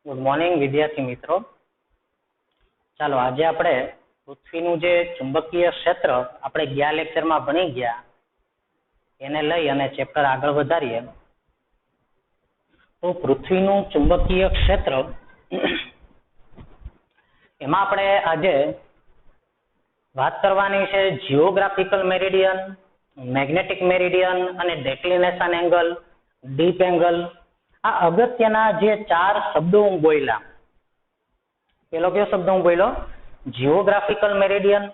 Good morning વિદ્યાર્થી મિત્રો. ચાલો આજે આપણે પૃથ્વીનું જે ચુંબકીય ક્ષેત્ર આપણે ગયા લેક્ચરમાં ભણી ગયા એને લઈ અને ચેપ્ટર આગળ વધારીએ. તો પૃથ્વીનું ચુંબકીય ક્ષેત્ર એમાં આપણે આજે વાત કરવાની છે જીઓગ્રાફિકલ મેરિડિયન, મેગ્નેટિક મેરિડિયન અને ડેક્લિનેશન એંગલ, ડીપ એંગલ. આ અગત્યના જે ચાર શબ્દો હું બોલ્યા, પેલો કયો શબ્દ હું બોલ્યો? Geographical meridian,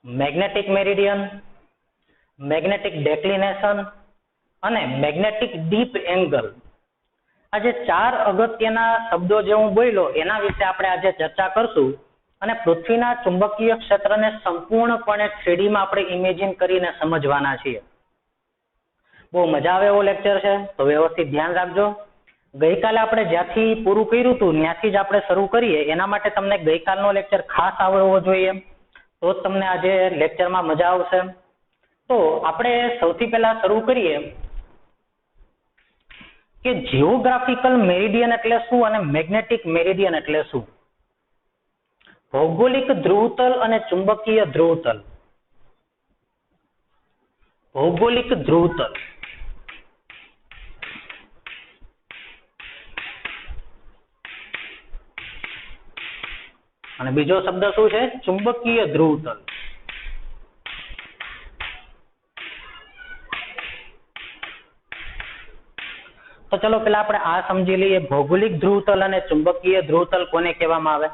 magnetic meridian, magnetic declination અને મેગ્નેટિક ડીપ એંગલ. આ જે ચાર અગત્યના શબ્દો જે હું બોલ્યો એના વિશે આપણે આજે ચર્ચા કરશું અને પૃથ્વીના ચુંબકીય ક્ષેત્રને સંપૂર્ણપણે 3D માં આપણે ઇમેજિન કરીને સમજવાના છીએ. બહુ મજા આવે એવો લેક્ચર છે, તો વ્યવસ્થિત ધ્યાન રાખજો. ગઈકાલે આપણે જ્યાંથી પૂરું કર્યું હતું ત્યાંથી જ આપણે શરૂ કરીએ. એના માટે તમને ગઈકાલનો લેક્ચર ખાસ આવડવો જોઈએ, તો જ તમને આજે લેક્ચરમાં મજા આવશે. તો આપણે સૌથી પહેલા શરૂ કરીએ કે જીઓગ્રાફિકલ મેરિડિયન એટલે શું અને મેગ્નેટિક મેરિડિયન એટલે શું. ભૌગોલિક ધ્રુવતલ અને ચુંબકીય ધ્રુવતલ. ભૌગોલિક ધ્રુવતલ અને બીજો શબ્દ શું છે? ચુંબકીય ધ્રુવતલ. તો ચલો પેલા આપણે આ સમજી લઈએ, ભૌગોલિક ધ્રુવતલ અને ચુંબકીય ધ્રુવતલ કોને કહેવામાં આવે.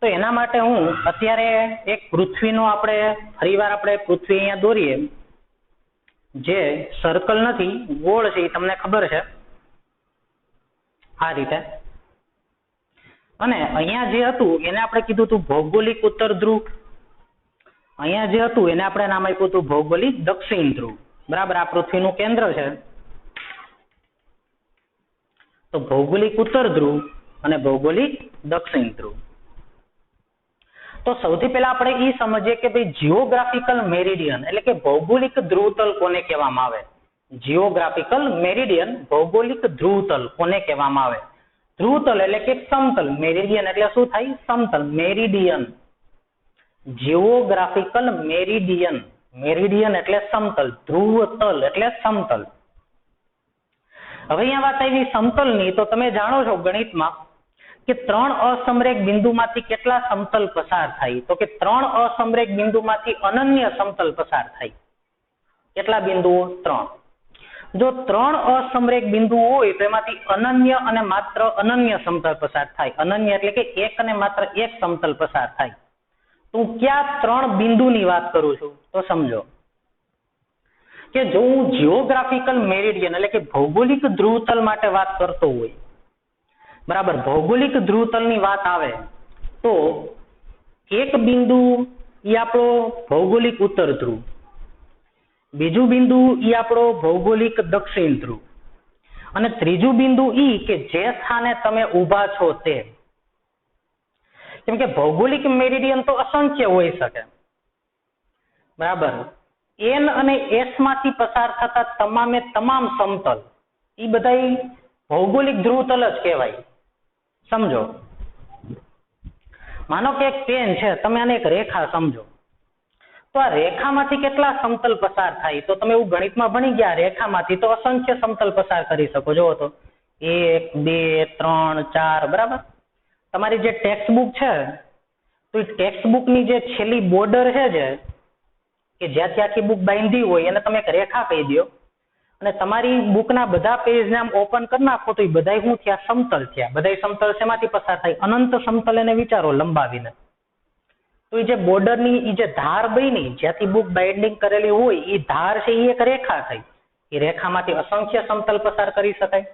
તો એના માટે હું અત્યારે એક પૃથ્વીનો આપણે ફરીવાર આપણે પૃથ્વી અહીંયા દોરીએ, જે સર્કલ નથી, ગોળ છે, એ તમને ખબર છે આ રીતે. અને અહીંયા જે હતું એને આપણે કીધું હતું ભૌગોલિક ઉત્તર ધ્રુવ. અહીંયા જે હતું એને આપણે નામ આપ્યું હતું ભૌગોલિક દક્ષિણ ધ્રુવ. બરાબર, આ પૃથ્વીનું કેન્દ્ર છે. તો ભૌગોલિક ઉત્તર ધ્રુવ અને ભૌગોલિક દક્ષિણ ધ્રુવ. તો સૌથી પહેલા આપણે એ સમજીએ કે ભાઈ જીઓગ્રાફિકલ મેરિડિયન એટલે કે ભૌગોલિક ધ્રુવતલ કોને કહેવામાં આવે. જીઓગ્રાફિકલ મેરિડિયન, ભૌગોલિક ધ્રુવતલ કોને કહેવામાં આવે. ધ્રુવતલ એટલે કે સમતલ, મેરિડિયન એટલે શું થાય? સમતલ, મેરિડિયન. જીઓગ્રાફિકલ મેરિડિયન, મેરિડિયન એટલે સમતલ, ધ્રુવતલ એટલે સમતલ. હવે અહીંયા વાત આવી સમતલની, તો તમે જાણો છો ગણિતમાં કે 3 અસમરેખ બિંદુમાંથી કેટલા સમતલ પસાર થાય? તો કે 3 અસમરેખ બિંદુમાંથી અનન્ય સમતલ પસાર થાય. કેટલા બિંદુઓ? 3. જો 3 અસમરેખ બિંદુ હોય તો એમાંથી અનન્ય અને માત્ર અનન્ય સમતલ પસાર થાય. અનન્ય એટલે કે એક અને માત્ર એક સમતલ પસાર થાય. તો હું ક્યાં 3 બિંદુની વાત કરું છું? તો સમજો કે જો હું જીઓગ્રાફિકલ મેરિડિયન એટલે કે ભૌગોલિક ધ્રુવતલ માટે વાત કરતો હોય, બરાબર, ભૌગોલિક ધ્રુવતલની વાત આવે તો એક બિંદુ એ આપણો ભૌગોલિક ઉત્તર ધ્રુવ, બીજું બિંદુ એ આપણો ભૌગોલિક દક્ષિણ ધ્રુવ અને ત્રીજું બિંદુ ઈ કે જે સ્થાને તમે ઊભા છો તે. કેમ કે ભૌગોલિક મેરિડિયન તો અસંખ્ય હોઈ શકે, બરાબર. એન અને એસ માંથી પસાર થતા તમામે તમામ સમતલ એ બધા ભૌગોલિક ધ્રુવતલ જ કહેવાય. સમજો, માનો કે એક પેન છે, તમે આને એક રેખા સમજો, તો આ રેખામાંથી કેટલા સમતલ પસાર થાય? તો તમે એવું ગણિતમાં ભણી ગયા, રેખામાંથી તો અસંખ્ય સમતલ પસાર કરી શકો. જો તો 1, 2, 3, 4, બરાબર. તમારી જે ટેક્સ્ટ બુક છે, તો એ ટેક્સ્ટ બુકની જે છેલ્લી બોર્ડર છે, જે કે જ્યાંથી આખી બુક બાંધી હોય એને તમે એક રેખા કહી દો અને તમારી બુકના બધા પેજને આમ ઓપન કરી નાખો તો એ બધા શું થયા? સમતલ થયા. બધા સમતલ શેમાંથી પસાર થાય? અનંત સમતલ એને વિચારો લંબાવીને. તો એ જે બોર્ડરની એ જે ધાર બની, જ્યાંથી બુક બાઇન્ડિંગ કરેલી હોય એ ધાર છે, એ એક રેખા થઈ. એ રેખામાંથી અસંખ્ય સમતલ પસાર કરી શકાય.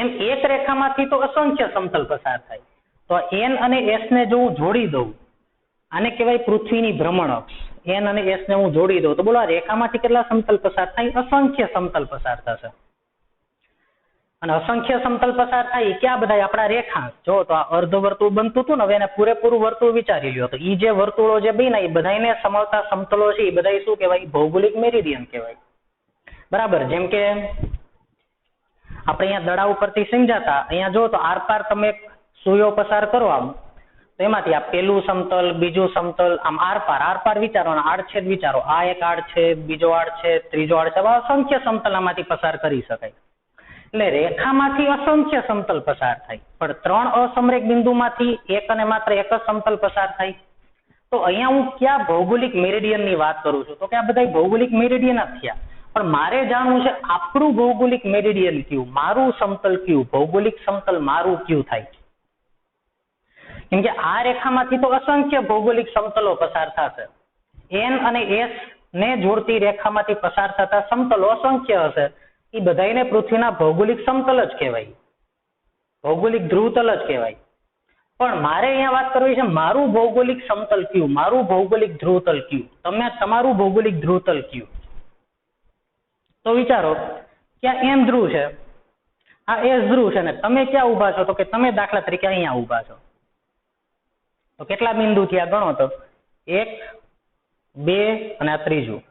એમ એક રેખામાંથી તો અસંખ્ય સમતલ પસાર થાય. તો એન અને એસ ને જો હું જોડી દઉં, આને કહેવાય પૃથ્વીની ભ્રમણ અક્ષ. એન અને એસ ને હું જોડી દઉં તો બોલો આ રેખામાંથી કેટલા સમતલ પસાર થાય? અસંખ્ય સમતલ પસાર થશે. અને અસંખ્ય સમતલ પસાર થાય ક્યાં? બધા આપણા રેખાંશ. જો તો આ અર્ધ વર્તુળ બનતું હતું ને, હવે એને પૂરેપૂરું વર્તુળ વિચારી લ્યો તો એ જે વર્તુળો જે બન્યા એ બધાને સમાવતા સમતલો છે, એ બધા શું કહેવાય? ભૌગોલિક મેરિડિયન કહેવાય. બરાબર. જેમ કે આપણે અહીંયા દડા ઉપરથી સમજાતા, અહીંયા જો તો આરપાર તમે સુયો પસાર કરો આમ, તો એમાંથી આ પેલું સમતલ, બીજું સમતલ, આમ આરપાર વિચારો, આડછેદ વિચારો, આ એક આડછેદ, બીજો આડછેદ, ત્રીજો આડછેદ, અસંખ્ય સમતલ આમાંથી પસાર કરી શકાય. એટલે રેખામાંથી અસંખ્ય સમતલ પસાર થાય, પણ 3 અસમરેખ બિંદુમાંથી એક અને માત્ર એક જ સમતલ પસાર થાય. તો અહીંયા હું ક્યાં ભૌગોલિક મેરિડિયન ની વાત કરું છું? તો કે આ બધા ભૌગોલિક મેરિડિયન જ થયા, પણ મારે જાણવું છે આપણું ભૌગોલિક મેરિડિયન કયું, મારું સમતલ કયું, ભૌગોલિક સમતલ મારું કયું થાય. કેમ કે આ રેખામાંથી તો અસંખ્ય ભૌગોલિક સમતલો પસાર થશે. એન અને એસ ને જોડતી રેખામાંથી પસાર થતા સમતલો અસંખ્ય હશે. એ બધાને પૃથ્વીના ભૌગોલિક સમતલ જ કહેવાય, ભૌગોલિક ધ્રુવતલ જ કહેવાય. પણ મારે અહીંયા વાત કરવી છે મારું ભૌગોલિક સમતલ કયું, મારું ભૌગોલિક ધ્રુવતલ કયું, તમે તમારું ભૌગોલિક ધ્રુવતલ કયું. તો વિચારો કે આ એન ધ્રુવ છે, આ એસ ધ્રુવ છે, ને તમે ક્યાં ઉભા છો? તો કે તમે દાખલા તરીકે અહીંયા ઉભા છો. તો કેટલા બિંદુ થયા ગણો તો? 1, 2 અને આ ત્રીજું.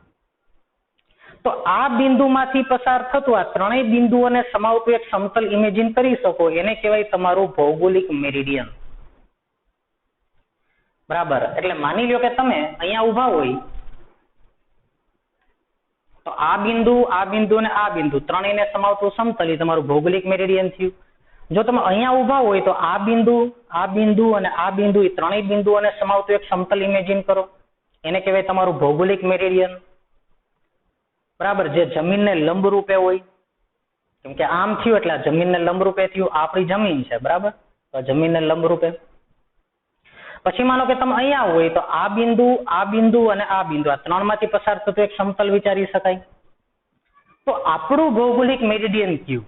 તો આ બિંદુમાંથી પસાર થતું આ ત્રણેય બિંદુઓને સમાવતું એક સમતલ ઇમેજિન કરી શકો, એને કહેવાય તમારું ભૌગોલિક મેરિડિયન. બરાબર. એટલે માની લો કે તમે અહીંયા ઉભા હોય, તો આ બિંદુ અને આ બિંદુ ત્રણેયને સમાવતું સમતલ એ તમારું ભૌગોલિક મેરિડિયન થયું. જો તમે અહીંયા ઉભા હોય તો આ બિંદુ અને આ બિંદુ એ ત્રણેય બિંદુઓને સમાવતું એક સમતલ ઇમેજિન કરો, એને કહેવાય તમારું ભૌગોલિક મેરિડિયન. બરાબર. જે જમીનને લંબ રૂપે હોય, કેમ કે આમ થયું એટલે જમીનને લંબ રૂપે થયું, આપણી જમીન છે. બરાબર. તો જમીનને લંબ રૂપે. પછી માનો કે તમે અહીંયા હોય તો આ બિંદુ અને આ બિંદુ આ ત્રણમાંથી પસાર થતું એક સમતલ વિચારી શકાય. તો આપણું ભૌગોલિક મેરિડિયન કયું?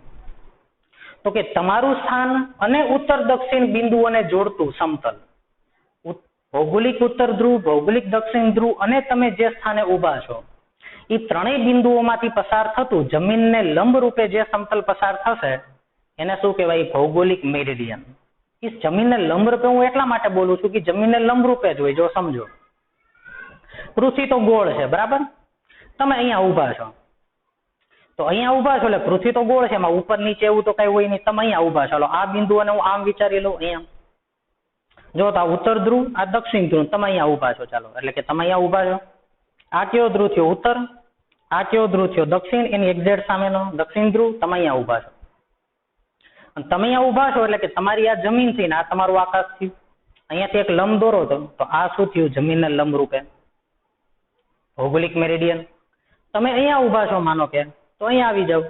તો કે તમારું સ્થાન અને ઉત્તર દક્ષિણ બિંદુઓને જોડતું સમતલ. ભૌગોલિક ઉત્તર ધ્રુવ, ભૌગોલિક દક્ષિણ ધ્રુવ અને તમે જે સ્થાને ઉભા છો એ ત્રણેય બિંદુઓમાંથી પસાર થતું જમીનને લંબ રૂપે જે સમતલ પસાર થશે એને શું કહેવાય? ભૌગોલિક મેરિડિયન. એ જમીનને લંબ રૂપે હું એટલા માટે બોલું છું કે જમીનને લંબ રૂપે જ હોય. જો સમજો, પૃથ્વી તો ગોળ છે. બરાબર. તમે અહીંયા ઉભા છો, તો અહીંયા ઉભા છો એટલે પૃથ્વી તો ગોળ છે, એમાં ઉપર નીચે એવું તો કઈ હોય નહીં. તમે અહીંયા ઉભા છો, આ બિંદુ અને હું આમ વિચારી લઉં અહીંયા. જો તો આ ઉત્તર ધ્રુવ, આ દક્ષિણ ધ્રુવ, તમે અહીંયા ઉભા છો. ચાલો, એટલે કે તમે અહીંયા ઉભા છો. આ કયો ધ્રુવ થયો? ઉત્તર. આ કયો ધ્રુવ થયો? દક્ષિણ. એની એક્ઝેક્ટ સામેનો દક્ષિણ ધ્રુવ. તમે અહીંયા ઉભા છો. અને તમે અહીંયા ઉભા છો એટલે કે તમારી આ જમીન થઈને આ તમારું આકાશ થયું. અહીંયાથી એક લંબ દોરો તો આ શું થયું? જમીનને લંબ રૂપે, ભૌગોલિક મેરિડિયન. તમે અહીંયા ઉભા છો માનો કે, તો અહીંયા આવી જાવ.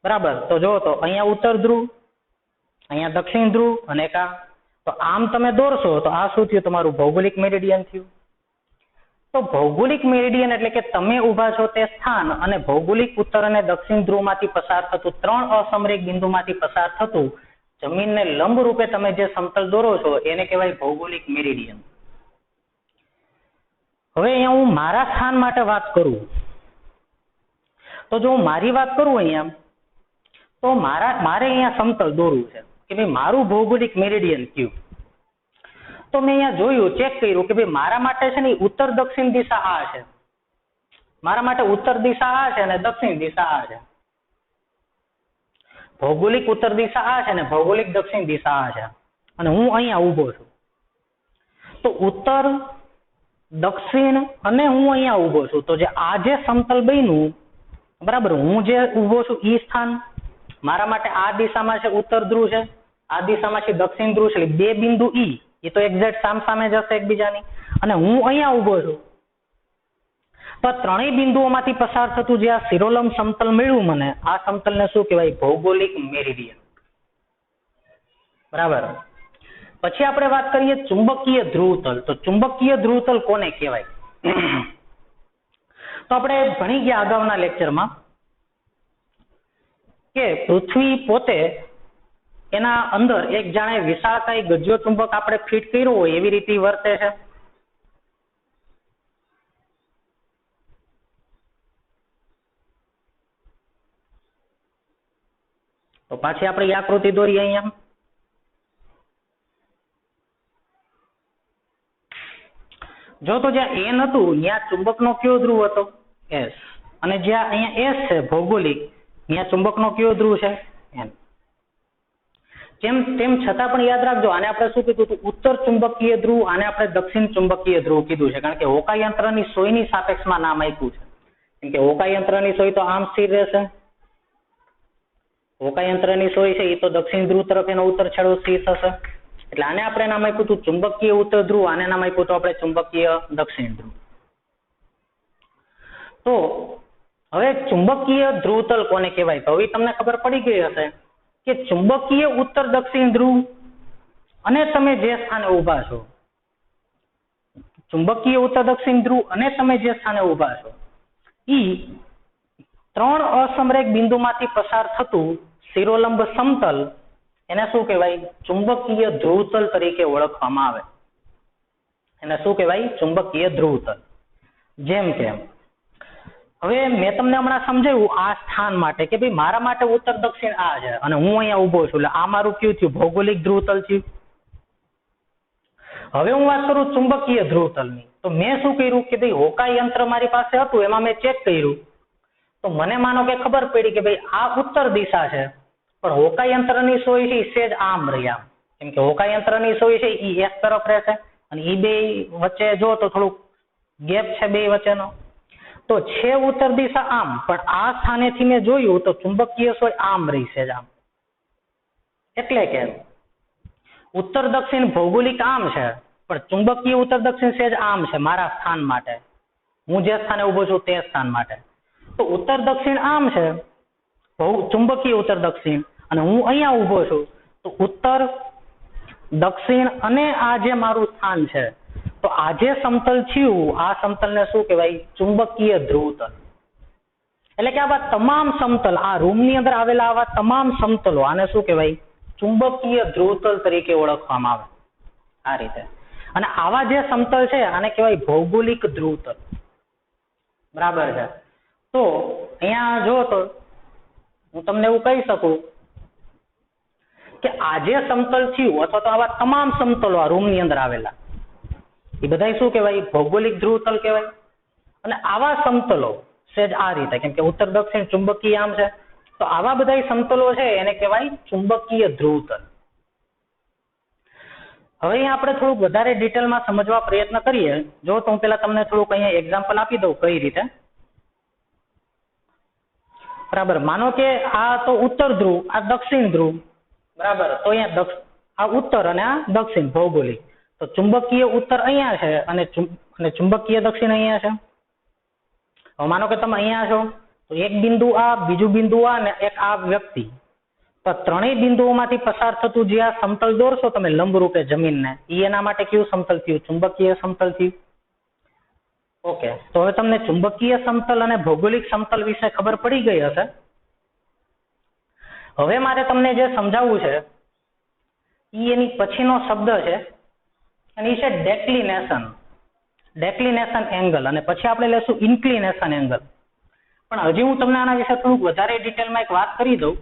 બરાબર. તો જો તો અહીંયા ઉત્તર ધ્રુવ, અહીંયા દક્ષિણ ધ્રુવ અને એક આ. તો આમ તમે દોરશો તો આ શું થયું? તમારું ભૌગોલિક મેરિડિયન થયું. તો ભૌગોલિક મેરિડિયન એટલે કે તમે ઉભા છો તે સ્થાન અને ભૌગોલિક ઉત્તર અને દક્ષિણ ધ્રુવમાંથી પસાર થતું 3 અસમરેખ બિંદુમાંથી પસાર થતું જમીનને લંબ રૂપે તમે જે સમતલ દોરો છો એને કહેવાય ભૌગોલિક મેરિડિયન. હવે અહીંયા હું મારા સ્થાન માટે વાત કરું તો જો હું મારી વાત કરું અહીંયા, તો મારે અહીંયા સમતલ દોરવું છે કે ભાઈ મારું ભૌગોલિક મેરિડિયન કયું. તો મેં અહીંયા જોયું, ચેક કર્યું કે ભાઈ મારા માટે છે ને ઉત્તર દક્ષિણ દિશા આ છે. મારા માટે ઉત્તર દિશા આ છે અને દક્ષિણ દિશા આ છે. ભૌગોલિક ઉત્તર દિશા આ છે ને ભૌગોલિક દક્ષિણ દિશા આ છે. અને હું અહીંયા ઊભો છું. તો ઉત્તર, દક્ષિણ અને હું અહીંયા ઊભો છું. તો જે આ જે સમતલ બન્યું, બરાબર, હું જે ઊભો છું એ સ્થાન મારા માટે આ દિશામાં છે ઉત્તર ધ્રુવ છે, આ દિશામાં છે દક્ષિણ ધ્રુવ છે. બે બિંદુ ઈ એ તો એક્ઝેક્ટ સામે જશે એકબીજાની. અને હું અહીંયા ઊભો છું. તો ત્રણેય બિંદુઓમાંથી પસાર થતું જે આ શિરોલંબ સમતલ મળ્યું મને, આ સમતલને શું કહેવાય? ભૌગોલિક મેરિડિયન. બરાબર. પછી આપણે વાત કરીએ ચુંબકીય ધ્રુવતલ. તો ચુંબકીય ધ્રુવતલ કોને કહેવાય? તો આપણે ભણી ગયા અગાઉના લેક્ચરમાં કે પૃથ્વી પોતે એના અંદર એક જાણે વિશાળકાય ગજ્યો ચુંબક આપણે ફિટ કર્યો હોય એવી રીતે વર્તે છે. તો પાછી આપણે આકૃતિ દોરીએ અહીંયા. જો તો જ્યાં એન હતું ત્યાં ચુંબકનો કયો ધ્રુવ હતો? એસ. અને જ્યાં અહીંયા એસ છે ભૌગોલિક, અહીંયા ચુંબકનો કયો ધ્રુવ છે? એન. તેમ છતાં પણ યાદ રાખજો, આને આપણે શું કીધું હતું? ઉત્તર ચુંબકીય ધ્રુવ, આને આપણે દક્ષિણ ચુંબકીય ધ્રુવ કીધું છે, કારણ કે હોકાયંત્રની સોયની સાપેક્ષમાં નામ આપ્યું છે. કેમ કે હોકાયંત્રની સોય તો આમ સ્થિર રહેશે, હોકાયંત્રની સોય છે એ તો દક્ષિણ ધ્રુવ તરફ એનો ઉત્તર છેડો સ્થિર થશે, એટલે આને આપણે નામ આપ્યું હતું ચુંબકીય ઉત્તર ધ્રુવ, આને નામ આપ્યું હતું આપણે ચુંબકીય દક્ષિણ ધ્રુવ. તો હવે ચુંબકીય ધ્રુવતલ કોને કહેવાય? તો હવે તમને ખબર પડી ગઈ હશે કે ચુંબકીય ઉત્તર દક્ષિણ ધ્રુવ અને તમે જે સ્થાને ઊભા છો, ચુંબકીય ઉત્તર દક્ષિણ ધ્રુવ અને તમે જે સ્થાને ઊભા છો, ઈ ત્રણ અસમરેખ બિંદુમાંથી પસાર થતું શિરોલંબ સમતલ, એને શું કહેવાય? ચુંબકીય ધ્રુવતલ તરીકે ઓળખવામાં આવે. એને શું કહેવાય? ચુંબકીય ધ્રુવતલ. જેમ કે હવે મેં તમને હમણાં સમજાવ્યું આ સ્થાન માટે કે ભાઈ મારા માટે ઉત્તર દક્ષિણ આ છે અને હું અહીંયા ઊભો છું, એટલે આ મારું કયું થયું? ભૌગોલિક ધ્રુવતલ થયું. હવે હું વાત કરું ચુંબકીય ધ્રુવતલની, તો મેં શું કર્યું કે ભાઈ હોકાય યંત્ર મારી પાસે હતું, એમાં મેં ચેક કર્યું, તો મને માનો કે ખબર પડી કે ભાઈ આ ઉત્તર દિશા છે, પણ હોકાય યંત્રની સોય છે સેજ આમ રહી આમ, કેમ કે હોકાય યંત્રની સોય છે એ એક તરફ રહેશે અને એ બે વચ્ચે જો તો થોડુંક ગેપ છે બે વચ્ચેનો, તો છે ઉત્તર દિશા આમ, પણ આ સ્થાનેથી મેં જોયું તો ચુંબકીય સોય આમ રહી છે આમ. એટલે કે ઉત્તર દક્ષિણ ભૌગોલિક આમ છે, પણ ચુંબકીય ઉત્તર દક્ષિણ સેજ આમ છે મારા સ્થાન માટે, હું જે સ્થાને ઉભો છું તે સ્થાન માટે. તો ઉત્તર દક્ષિણ આમ છે, ચુંબકીય ઉત્તર દક્ષિણ, અને હું અહીંયા ઉભો છું, તો ઉત્તર દક્ષિણ અને આ જે મારું સ્થાન છે, તો આ જે સમતલ થયું, આ સમતલને શું કહેવાય? ચુંબકીય ધ્રુવતલ. એટલે કે આવા તમામ સમતલ, આ રૂમની અંદર આવેલા આવા તમામ સમતલો, આને શું કહેવાય? ચુંબકીય ધ્રુવતલ તરીકે ઓળખવામાં આવે આ રીતે. અને આવા જે સમતલ છે આને કહેવાય ભૌગોલિક ધ્રુવતલ. બરાબર છે? તો અહીંયા જો તો હું તમને એવું કહી શકું કે આ જે સમતલ થયું અથવા તો આવા તમામ સમતલો આ રૂમની અંદર આવેલા, એ બધા શું કહેવાય? ભૌગોલિક ધ્રુવતલ કહેવાય. અને આવા સમતલો સેજ આ રીતે, કેમ કે ઉત્તર દક્ષિણ ચુંબકીય આમ છે, તો આવા બધા સમતલો છે એને કહેવાય ચુંબકીય ધ્રુવતલ. હવે અહીંયા આપણે થોડુંક વધારે ડિટેલમાં સમજવા પ્રયત્ન કરીએ. જો તો હું પેલા તમને થોડુંક અહીંયા એક્ઝામ્પલ આપી દઉં કઈ રીતે. બરાબર, માનો કે આ તો ઉત્તર ધ્રુવ, આ દક્ષિણ ધ્રુવ, બરાબર, તો અહીંયા આ ઉત્તર અને આ દક્ષિણ ભૌગોલિક, તો ચુંબકીય ઉત્તર અહીંયા છે અને ચુંબકીય દક્ષિણ અહીંયા છે. હવે માનો કે તમે અહીંયા છો, તો એક બિંદુ આ, બીજું બિંદુ આ ને એક આ વ્યક્તિ, તો ત્રણેય બિંદુઓમાંથી પસાર થતું જે આ સમતલ દોરશો તમે લંબરૂપે જમીનને, એના માટે કયું સમતલ થયું? ચુંબકીય સમતલ થયું. ઓકે, તો હવે તમને ચુંબકીય સમતલ અને ભૌગોલિક સમતલ વિશે ખબર પડી ગઈ હશે. હવે મારે તમને જે સમજાવવું છે એની પછીનો શબ્દ છે અને એ છે ડેક્લિનેશન. ડેક્લિનેશન એંગલ, અને પછી આપણે લેશું ઇન્ક્લિનેશન એંગલ. પણ હજી હું તમને આના વિશે થોડુંક વધારે ડિટેલમાં એક વાત કરી દઉં.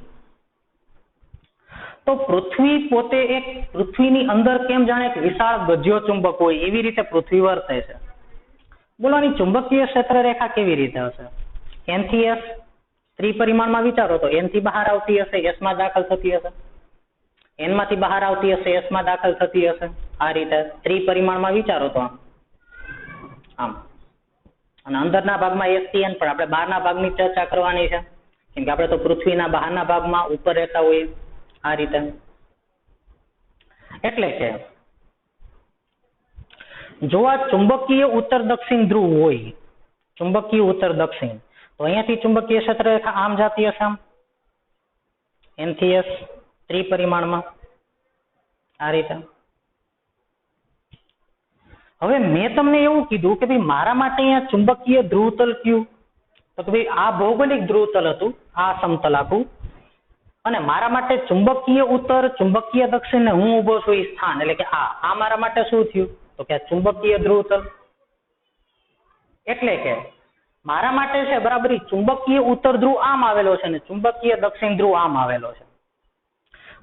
તો પૃથ્વી પોતે એક, પૃથ્વીની અંદર કેમ જાણે એક વિશાળ ગજ્યો ચુંબક હોય એવી રીતે પૃથ્વી વર્તે છે. બોલો આની ચુંબકીય ક્ષેત્ર રેખા કેવી રીતે હશે? એન થી એસ, ત્રિપરિમાણમાં વિચારો તો એન થી બહાર આવતી હશે, એસ માં દાખલ થતી હશે, એન માંથી બહાર આવતી હશે, એસ માં દાખલ થતી હશે. આ રીતે ત્રિપરિમાણમાં વિચારો તો આમ. અને અંદરના ભાગમાં એસ થી એન, પણ આપણે બહારના ભાગની ચર્ચા કરવાની છે, કેમ કે આપણે તો પૃથ્વીના બહારના ભાગમાં ઉપર રહેતા હોઈએ આ રીતે. એટલે કે જો આ ચુંબકીય ઉત્તર દક્ષિણ ધ્રુવ હોય, ચુંબકીય ઉત્તર દક્ષિણ, તો અહીંયાથી ચુંબકીય ક્ષેત્ર રેખા આમ જાતી હશે, આમ એન થી એસ ત્રિપરિમાણમાં આ રીતે. હવે મેં તમને એવું કીધું કે ભાઈ મારા માટે અહીંયા ચુંબકીય ધ્રુવતલ કયું? તો કે ભાઈ આ ભૌગોલિક ધ્રુવતલ હતું, આ સમતલ આખું, અને મારા માટે ચુંબકીય ઉત્તર, ચુંબકીય દક્ષિણ ને હું ઉભો છું એ સ્થાન, એટલે કે આ મારા માટે શું થયું? તો કે ચુંબકીય ધ્રુવતલ. એટલે કે મારા માટે છે બરાબર ચુંબકીય ઉત્તર ધ્રુવ આમ આવેલો છે ને ચુંબકીય દક્ષિણ ધ્રુવ આમ આવેલો છે.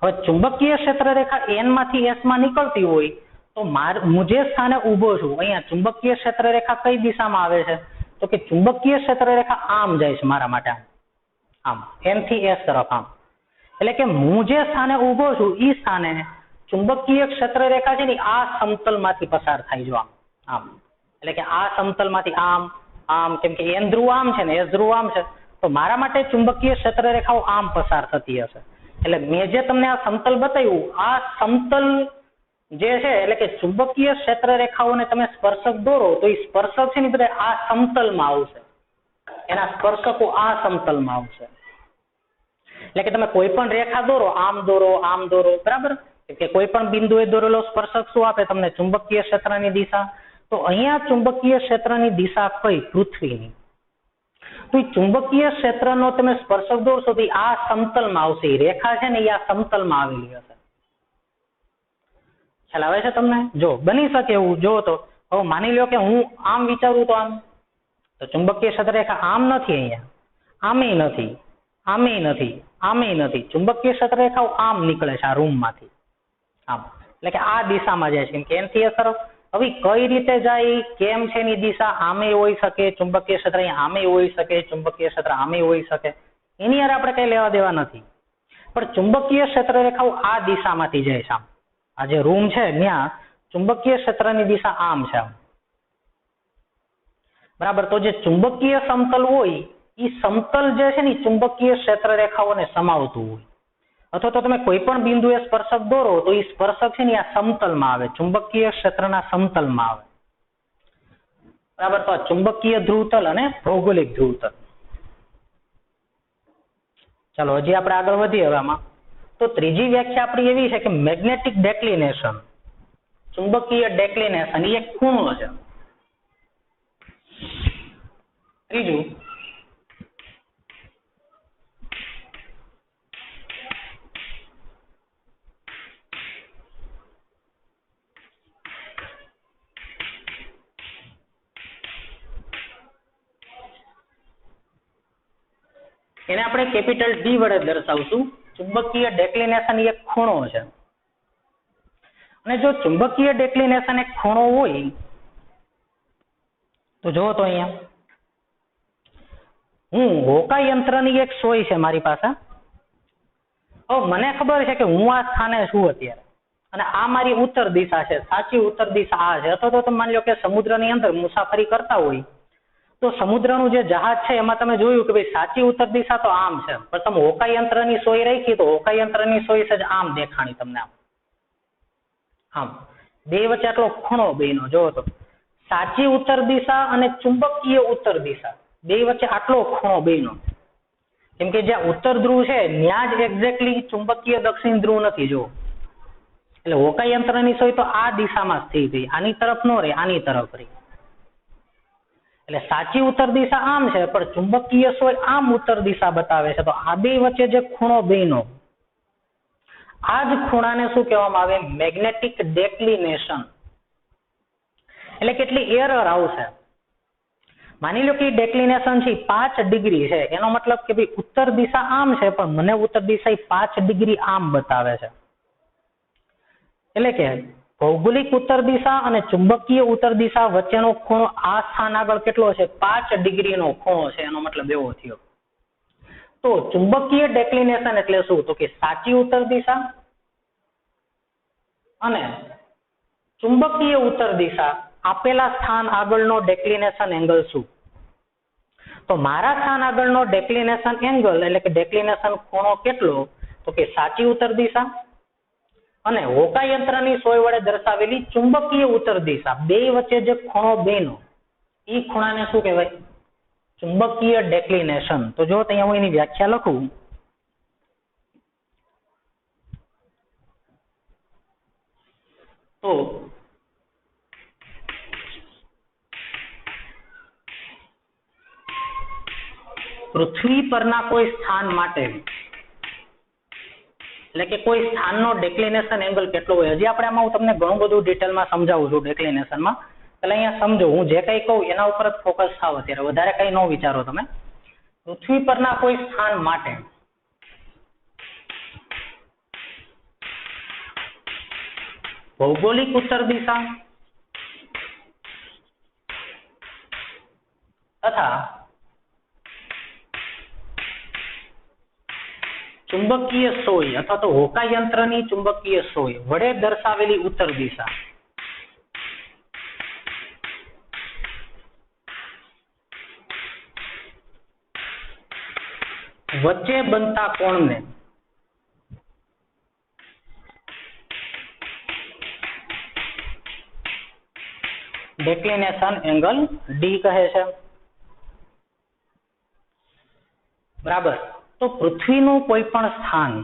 હવે ચુંબકીય ક્ષેત્ર રેખા એન માંથી એસ માં નીકળતી હોય તો હું જે સ્થાને ઉભો છું અહીંયા ચુંબકીય ક્ષેત્ર રેખા કઈ દિશામાં આવે છે? તો કે ચુંબકીય ક્ષેત્ર રેખા આમ જાય છે મારા માટે. આમ એન થી એસ તરફ આમ. એટલે કે હું જે સ્થાને ઊભો છું એ સ્થાને ચુંબકીય ક્ષેત્ર રેખા છે ને આ સમતલમાંથી પસાર થાય જો આમ આમ. એટલે કે આ સમતલમાંથી આમ આમ, કેમ કે એન ધ્રુવ આમ છે ને એસ ધ્રુવ આમ છે, તો મારા માટે ચુંબકીય ક્ષેત્ર રેખાઓ આમ પસાર થતી હશે. એટલે મેં જે તમને આ સમતલ બતાવ્યું, આ સમતલ જે છે એટલે કે ચુંબકીય ક્ષેત્ર રેખાઓને તમે સ્પર્શક દોરો તો એ સ્પર્શક છે ને બધા આ સમતલમાં આવશે, એના સ્પર્શકો આ સમતલમાં આવશે. એટલે કે તમે કોઈ પણ રેખા દોરો, આમ દોરો, બરાબર, કે કોઈ પણ બિંદુએ દોરેલો સ્પર્શક શું આપે તમને? ચુંબકીય ક્ષેત્રની દિશા. તો અહીંયા ચુંબકીય ક્ષેત્રની દિશા કઈ? પૃથ્વીની. તો એ ચુંબકીય ક્ષેત્રનો તમે સ્પર્શક દોરશો તો આ સમતલમાં આવશે. એ રેખા છે ને એ આ સમતલમાં આવેલી હશે. ખ્યાલ આવે છે તમને? જો બની શકે એવું, જો તો હવે માની લો કે હું આમ વિચારું તો આમ, તો ચુંબકીય ક્ષેત્ર રેખા આમ નથી, અહીંયા આમેય નથી, આમેય નથી, આમેય નથી. ચુંબકીય ક્ષેત્ર રેખાઓ આમ નીકળે છે આ રૂમમાંથી આમ. એટલે કે આ દિશામાં જાય છે, કેમ કે એનથી એ તરફ. હવે કઈ રીતે જાય, કેમ છે એની દિશા? આમે હોઈ શકે ચુંબકીય ક્ષેત્ર, અહીંયા આમે હોઈ શકે ચુંબકીય ક્ષેત્ર, આમે હોઈ શકે, એની યાર આપણે કઈ લેવા દેવા નથી. પણ ચુંબકીય ક્ષેત્ર રેખાઓ આ દિશામાંથી જાય છે આમ. આ જે રૂમ છે ત્યાં ચુંબકીય ક્ષેત્રની દિશા આમ છે આમ, બરાબર. તો જે ચુંબકીય સમતલ હોય એ સમતલ જે છે ને ચુંબકીય ક્ષેત્ર રેખાઓને સમાવતું હોય. અથવા તો તમે કોઈ પણ બિંદુએ સ્પર્શક દોરો તો એ સ્પર્શક છે ને આ સમતલમાં આવે, ચુંબકીય ક્ષેત્રના સમતલમાં આવે, બરાબર. તો આ ચુંબકીય ધ્રુવતલ અને ભૌગોલિક ધ્રુવતલ. ચાલો હજી આપણે આગળ વધીએ હવે આમાં. તો ત્રીજી વ્યાખ્યા આપણી એવી છે કે મેગ્નેટિક ડેક્લિનેશન, ચુંબકીય ડેક્લિનેશન એ એક ખૂણો છે. ત્રીજું, એને આપણે કેપિટલ ડી વડે દર્શાવશું. ચુંબકીય ડેક્લિનેશન એક ખૂણો છે. અને જો ચુંબકીય ડેક્લિનેશન એક ખૂણો હોય તો જુઓ તો અહીંયા હું હોકા યંત્રની એક સોય છે મારી પાસે. હવે મને ખબર છે કે હું આ સ્થાને છું અત્યારે, અને આ મારી ઉત્તર દિશા છે, સાચી ઉત્તર દિશા આ છે. અથવા તો તમે માની લો કે સમુદ્રની અંદર મુસાફરી કરતા હોય તો સમુદ્રનું જે જહાજ છે એમાં તમે જોયું કે ભાઈ સાચી ઉત્તર દિશા તો આમ છે, પણ તમે હોકા યંત્રની સોય રાખી તો હોકા યંત્રની સોય છે આમ દેખાણી તમને આમ આમ. બે વચ્ચે આટલો ખૂણો બન્યો. જોવો તો સાચી ઉત્તર દિશા અને ચુંબકીય ઉત્તર દિશા બે વચ્ચે આટલો ખૂણો બન્યો. કેમ કે જ્યાં ઉત્તર ધ્રુવ છે ત્યાં જ એક્ઝેક્ટલી ચુંબકીય દક્ષિણ ધ્રુવ નથી. જો એટલે હોકા યંત્રની સોય તો આ દિશામાં થઈ ગઈ, આની તરફ નો રહી, આની તરફ રહી. એટલે સાચી ઉત્તર દિશા આમ છે પણ ચુંબકીય સોય આમ ઉત્તર દિશા બતાવે છે. તો આ બે વચ્ચે જે ખૂણો બન્યો, આ જ ખૂણાને શું કહેવામાં આવે? મેગ્નેટિક ડેક્લિનેશન. એટલે કેટલી એરર આવશે. માની લો કે ડેક્લિનેશન છે 5 ડિગ્રી છે, એનો મતલબ કે ભાઈ ઉત્તર દિશા આમ છે પણ મને ઉત્તર દિશા 5 ડિગ્રી આમ બતાવે છે. એટલે કે ભૌગોલિક ઉત્તર દિશા અને ચુંબકીય ઉત્તર દિશા વચ્ચેનો ખૂણો આ સ્થાન આગળ કેટલો છે? 5 ડિગ્રીનો ખૂણો છે. એનો મતલબ એવો થયો. તો ચુંબકીય ડેક્લિનેશન એટલે શું? તો કે સાચી ઉત્તર દિશા અને ચુંબકીય ઉત્તર દિશા આપેલા સ્થાન આગળનો ડેક્લિનેશન એંગલ શું? તો મારા સ્થાન આગળનો ડેક્લિનેશન એંગલ એટલે કે ડેક્લિનેશન ખૂણો કેટલો? તો કે સાચી ઉત્તર દિશા અને હોકા યંત્રની સોય વડે દર્શાવેલી ચુંબકીય ઉત્તર દિશા બે વચ્ચે જે ખૂણો બન્યો એ ખૂણાને શું કહેવાય? ચુંબકીય ડેક્લિનેશન. તો જો અહીંયા હું એની વ્યાખ્યા લખું તો પૃથ્વી પરના કોઈ સ્થાન માટે એટલે કે કોઈ સ્થાનનો ડેક્લિનેશન એંગલ કેટલો હોય. હજી આપણે આમાં હું તમને ઘણું બધું ડિટેલમાં સમજાવું છું ડેક્લિનેશનમાં. એટલે અહીંયા સમજો, હું જે કંઈ કહું એના ઉપર જ ફોકસ થાવ અત્યારે, વધારે કંઈ ન વિચારો તમે. પૃથ્વી પરના કોઈ સ્થાન માટે ભૌગોલિક ઉત્તર દિશા તથા ચુંબકીય સોય અથવા તો હોકાયંત્રની ચુંબકીય સોય વડે દર્શાવેલી ઉત્તર દિશા વચ્ચે બનતા કોણને ડેક્લિનેશન એંગલ ડી કહે છે. બરાબર. તો પૃથ્વીનું કોઈ પણ સ્થાન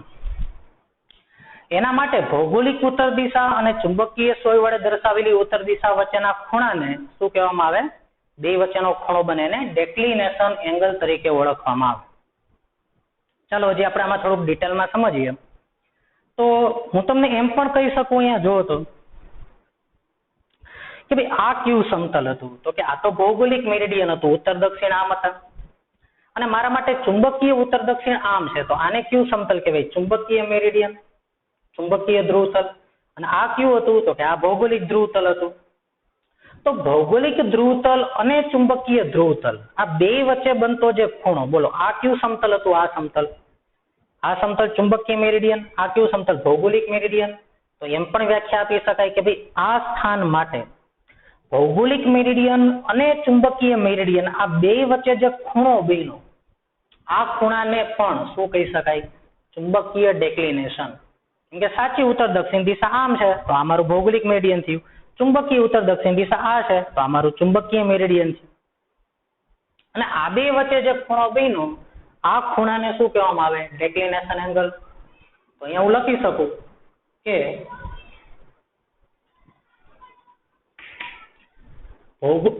એના માટે ભૌગોલિક ઉત્તર દિશા અને ચુંબકીય સોય વડે દર્શાવેલી ઉત્તર દિશા વચ્ચેના ખૂણાને શું કહેવામાં આવે? બે વચ્ચેનો ખૂણો બને એને ડેક્લિનેશન એંગલ તરીકે ઓળખવામાં આવે. ચાલો હજી આપણે આમાં થોડુંક ડિટેલમાં સમજીએ. તો હું તમને એમ પણ કહી શકું, અહીંયા જો તો કે ભાઈ આ કયું સમતલ હતું? તો કે આ તો ભૌગોલિક મેરિડિયન હતું, ઉત્તર દક્ષિણ આમ હતા, અને મારા માટે ચુંબકીય ઉત્તર દક્ષિણ આમ છે, તો આને કયું સમતલ કહેવાય? ચુંબકીય મેરિડિયન, ચુંબકીય ધ્રુવતલ. અને આ કયું હતું? તો કે આ ભૌગોલિક ધ્રુવતલ હતું. તો ભૌગોલિક ધ્રુવતલ અને ચુંબકીય ધ્રુવતલ આ બે વચ્ચે બનતો જે ખૂણો, બોલો આ કયું સમતલ હતું? આ સમતલ, આ સમતલ ચુંબકીય મેરિડિયન, આ કયું સમતલ? ભૌગોલિક મેરિડિયન. તો એમ પણ વ્યાખ્યા આપી શકાય કે ભાઈ આ સ્થાન માટે ભૌગોલિક મેરિડિયન અને ચુંબકીય મેરિડિયન આ બે વચ્ચે જે ખૂણો બન્યો, આ ખૂણાને પણ શું કહી શકાય? ચુંબકીય ડેક્લિનેશન. કેમ કે સાચી ઉત્તર દક્ષિણ દિશા આમ છે, તો આ મારું ભૌગોલિક મેરિડિયન થયું. ચુંબકીય ઉત્તર દક્ષિણ દિશા આ છે, તો આ મારું ચુંબકીય મેરિડિયન છે. અને આ બે વચ્ચે જે ખૂણો બન્યો, આ ખૂણાને શું કહેવામાં આવે? ડેક્લિનેશન એંગલ. તો અહીંયા હું લખી શકું કે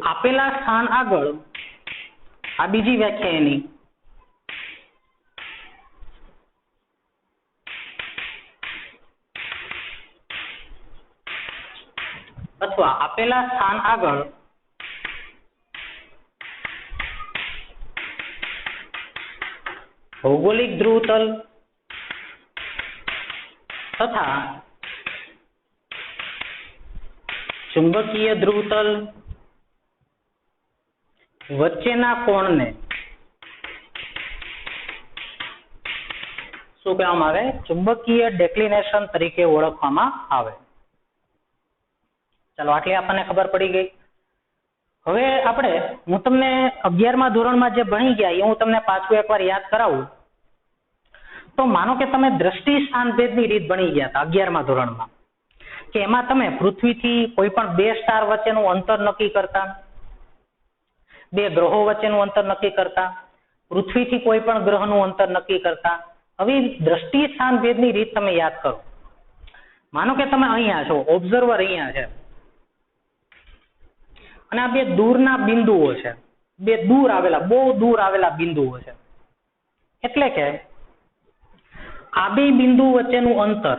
આપેલા સ્થાન આગળ આ બીજી વ્યાખ્યા એની અથવા આપેલા સ્થાન આગળ ભૌગોલિક ધ્રુવતલ તથા ચુંબકીય ધ્રુવતલ વચ્ચેના કોણને શું કહેવામાં આવે? ચુંબકીય ડેક્લિનેશન તરીકે ઓળખવામાં આવે. ચાલો આટલી આપણને ખબર પડી ગઈ. હવે આપણે હું તમને 11મા ધોરણમાં જે ભણી ગયા એ હું તમને પાછું એકવાર યાદ કરાવું. તો માનો કે તમે દ્રષ્ટિ સ્થાન ભેદની રીત ભણી ગયા હતા 11મા ધોરણમાં, કે એમાં તમે પૃથ્વીથી કોઈ પણ બે સ્ટાર વચ્ચેનું અંતર નક્કી કરતા, બે ગ્રહો વચ્ચેનું અંતર નક્કી કરતા, પૃથ્વીથી કોઈ પણ ગ્રહનું અંતર નક્કી કરતા. હવે દ્રષ્ટિ સ્થાન ભેદની રીત તમે યાદ કરો. માનો કે તમે અહીંયા છો, ઓબ્ઝર્વર અહીંયા છે, અને આ બે દૂરના બિંદુઓ છે, બે દૂર આવેલા, બહુ દૂર આવેલા બિંદુઓ છે. એટલે કે આ બે બિંદુ વચ્ચેનું અંતર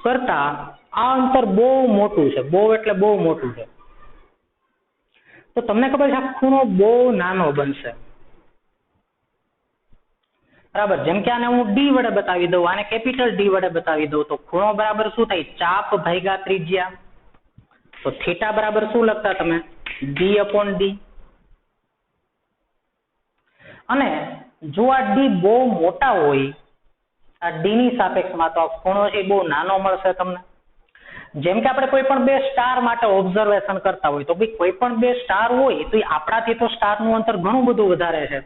કરતા આ અંતર બહુ મોટું છે, બહુ એટલે બહુ મોટું છે. તો તમને ખબર છે આ ખૂણો બહુ નાનો બનશે. બરાબર. જેમ કે આને હું ડી વડે બતાવી દઉં, આને કેપિટલ ડી વડે બતાવી દઉં, તો ખૂણો બરાબર શું થાય? ચાપ ભાગ્યા ત્રિજ્યા. તો થીટા બરાબર શું લખતા તમે? d/d. અને જો આ ડી બહુ મોટા હોય, આ ડી ની સાપેક્ષમાં, તો આ ખૂણો છે બહુ નાનો મળશે તમને. જેમ કે આપણે કોઈ પણ બે સ્ટાર માટે ઓબ્ઝર્વેશન કરતા હોય, તો ભાઈ કોઈ પણ બે સ્ટાર હોય તો આપણાથી તો સ્ટારનું અંતર ઘણું બધું વધારે છે,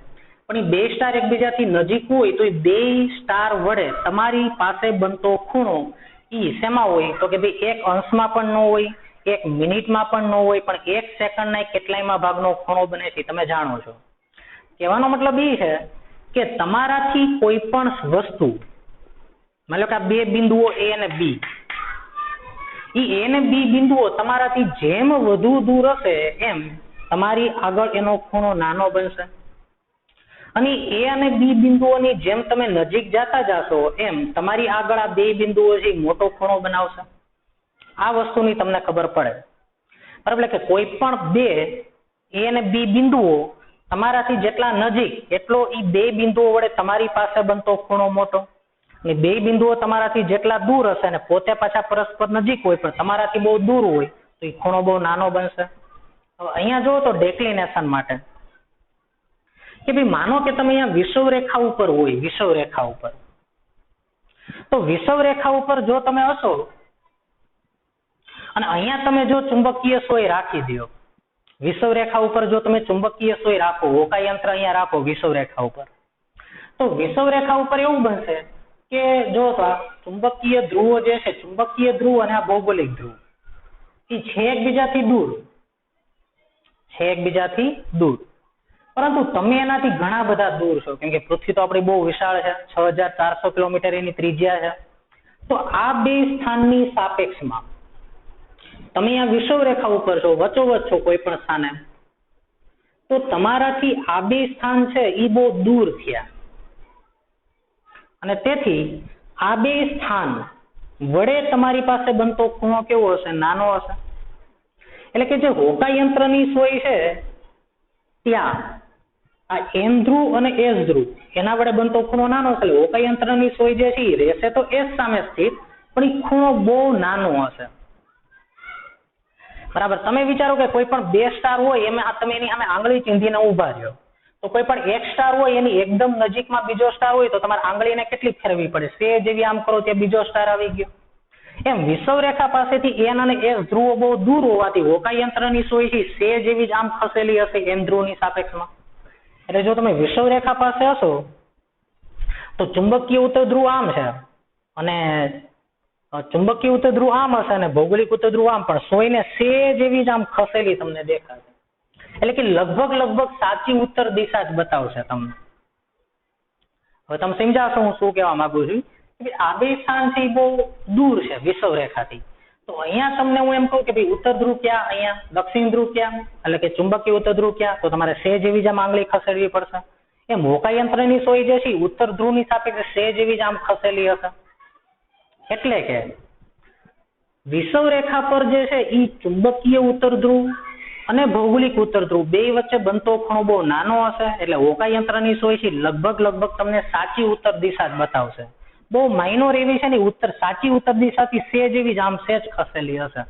પણ એ બે સ્ટાર એકબીજાથી નજીક હોય તો એ બે સ્ટાર વડે તમારી પાસે બનતો ખૂણો એ શેમાં હોય? તો કે ભાઈ એક અંશમાં પણ ન હોય, એક મિનિટમાં પણ ન હોય, પણ એક સેકન્ડના કેટલાયમાં ભાગનો ખૂણો બને છે તમે જાણો છો. કહેવાનો મતલબ એ છે કે તમારાથી કોઈ પણ વસ્તુ, માની લો કે આ બે બિંદુઓ એ અને બી, એ અને બી બિંદુઓ તમારાથી જેમ વધુ દૂર હશે એમ તમારી આગળ એનો ખૂણો નાનો બનશે, અને એ અને બી બિંદુઓની જેમ તમે નજીક જતા જશો એમ તમારી આગળ આ બે બિંદુઓ છે મોટો ખૂણો બનાવશે. આ વસ્તુની તમને ખબર પડે. બરાબર. કે કોઈ પણ બે એ અને બી બિંદુઓ તમારાથી જેટલા નજીક એટલો એ બે બિંદુઓ વડે તમારી પાસે બનતો ખૂણો મોટો, અને બે બિંદુઓ તમારાથી જેટલા દૂર હશે ને પોતે પાછા પરસ્પર નજીક હોય પણ તમારાથી બહુ દૂર હોય તો એ ખૂણો બહુ નાનો બનશે. હવે અહીંયા જુઓ તો ડેક્લિનેશન માટે કે ભાઈ માનો કે તમે અહીંયા વિષુવરેખા ઉપર હોય, વિષુવરેખા ઉપર, તો વિષુવરેખા ઉપર જો તમે હશો અને અહીંયા તમે જો ચુંબકીય સોય રાખી દો, વિષુવરેખા ઉપર જો તમે ચુંબકીય સોય રાખો, હોકાયંત્ર અહીંયા રાખો વિષુવરેખા ઉપર, તો વિષુવરેખા ઉપર એવું બનશે કે જો ચુંબકીય ધ્રુવો જે છે, ચુંબકીય ધ્રુવ અને આ ભૌગોલિક ધ્રુવ એ છે એકબીજાથી દૂર, પરંતુ તમે એનાથી ઘણા બધા દૂર છો, કેમ કે પૃથ્વી તો આપણી બહુ વિશાળ છે, 6400 કિલોમીટર એની ત્રિજ્યા છે. તો આ બે સ્થાનની સાપેક્ષમાં તમે આ વિષુવરેખા ઉપર છો, વચ્ચોવચ્ચ છો કોઈ પણ સ્થાને, તો તમારાથી આ બે સ્થાન છે એ બહુ દૂર થયા, અને તેથી આ બે સ્થાન વડે તમારી પાસે બનતો ખૂણો કેવો હશે? નાનો હશે. એટલે કે જે હોકાયંત્રની સોય છે ત્યાં આ એમ ધ્રુવ અને એસ ધ્રુવ એના વડે બનતો ખૂણો નાનો હશે. હોકાયંત્રની સોય જે છે એ રહેશે તો એસ સામે સ્થિત, પણ એ ખૂણો બહુ નાનો હશે. બરાબર. તમે વિચારો કે કોઈ પણ બે સ્ટાર હોય એમાં તમે એની સામે આંગળી ચીંધીને ઉભા રહ્યો, તો કોઈ પણ એક સ્ટાર હોય એની એકદમ નજીકમાં બીજો સ્ટાર હોય તો તમારે આંગળીને કેટલી ફેરવી પડે? સે જેવી આમ કરો ત્યાં બીજો સ્ટાર આવી ગયો. એમ વિષુવરેખા પાસેથી એન અને એસ ધ્રુવો બહુ દૂર હોવાથી હોકાયંત્રની સોય છે સે જેવી જ આમ ખસેલી હશે એન ધ્રુવની સાપેક્ષમાં. એટલે જો તમે વિષુવરેખા પાસે હશો તો ચુંબકીય ઉત્તર ધ્રુવ આમ છે અને ચુંબકીય ઉત્તર ધ્રુવ આમ હશે અને ભૌગોલિક ઉત્તર ધ્રુવ આમ, પણ સોયને સે જેવી જ આમ ખસેલી તમને દેખાશે. એટલે કે લગભગ સાચી ઉત્તર દિશા જ બતાવશે તમને. હવે તમે સમજાશો હું શું કહેવા માંગુ છું. આ બે સ્થાન છે એ બહુ દૂર છે વિષુવરેખાથી, તો અહીંયા તમને હું એમ કહું કે ભાઈ ઉત્તર ધ્રુવ ક્યાં, અહીંયા દક્ષિણ ધ્રુવ ક્યાં, એટલે કે ચુંબકીય ઉત્તર ધ્રુવ ક્યાં, તો તમારે સે જેવી જ આમ આંગળી ખસેડવી પડશે. એમ હોકાયંત્રની સોય જે છે ઉત્તર ધ્રુવની સાપેક્ષે સે જેવી જ આમ ખસેલી હશે. એટલે કે વિષુવરેખા પર જે છે એ ચુંબકીય ઉત્તર ધ્રુવ અને ભૌગોલિક ઉત્તર ધ્રુવ બે વચ્ચે બનતો ખૂણો બહુ નાનો હશે. એટલે હોકાયંત્રની સોય છે લગભગ તમને સાચી ઉત્તર દિશા જ બતાવશે. બહુ માઇનોર એવી છે ને ઉત્તર, સાચી ઉત્તર દિશાથી સે જેવી જ આમ સેજ ખસેલી હશે.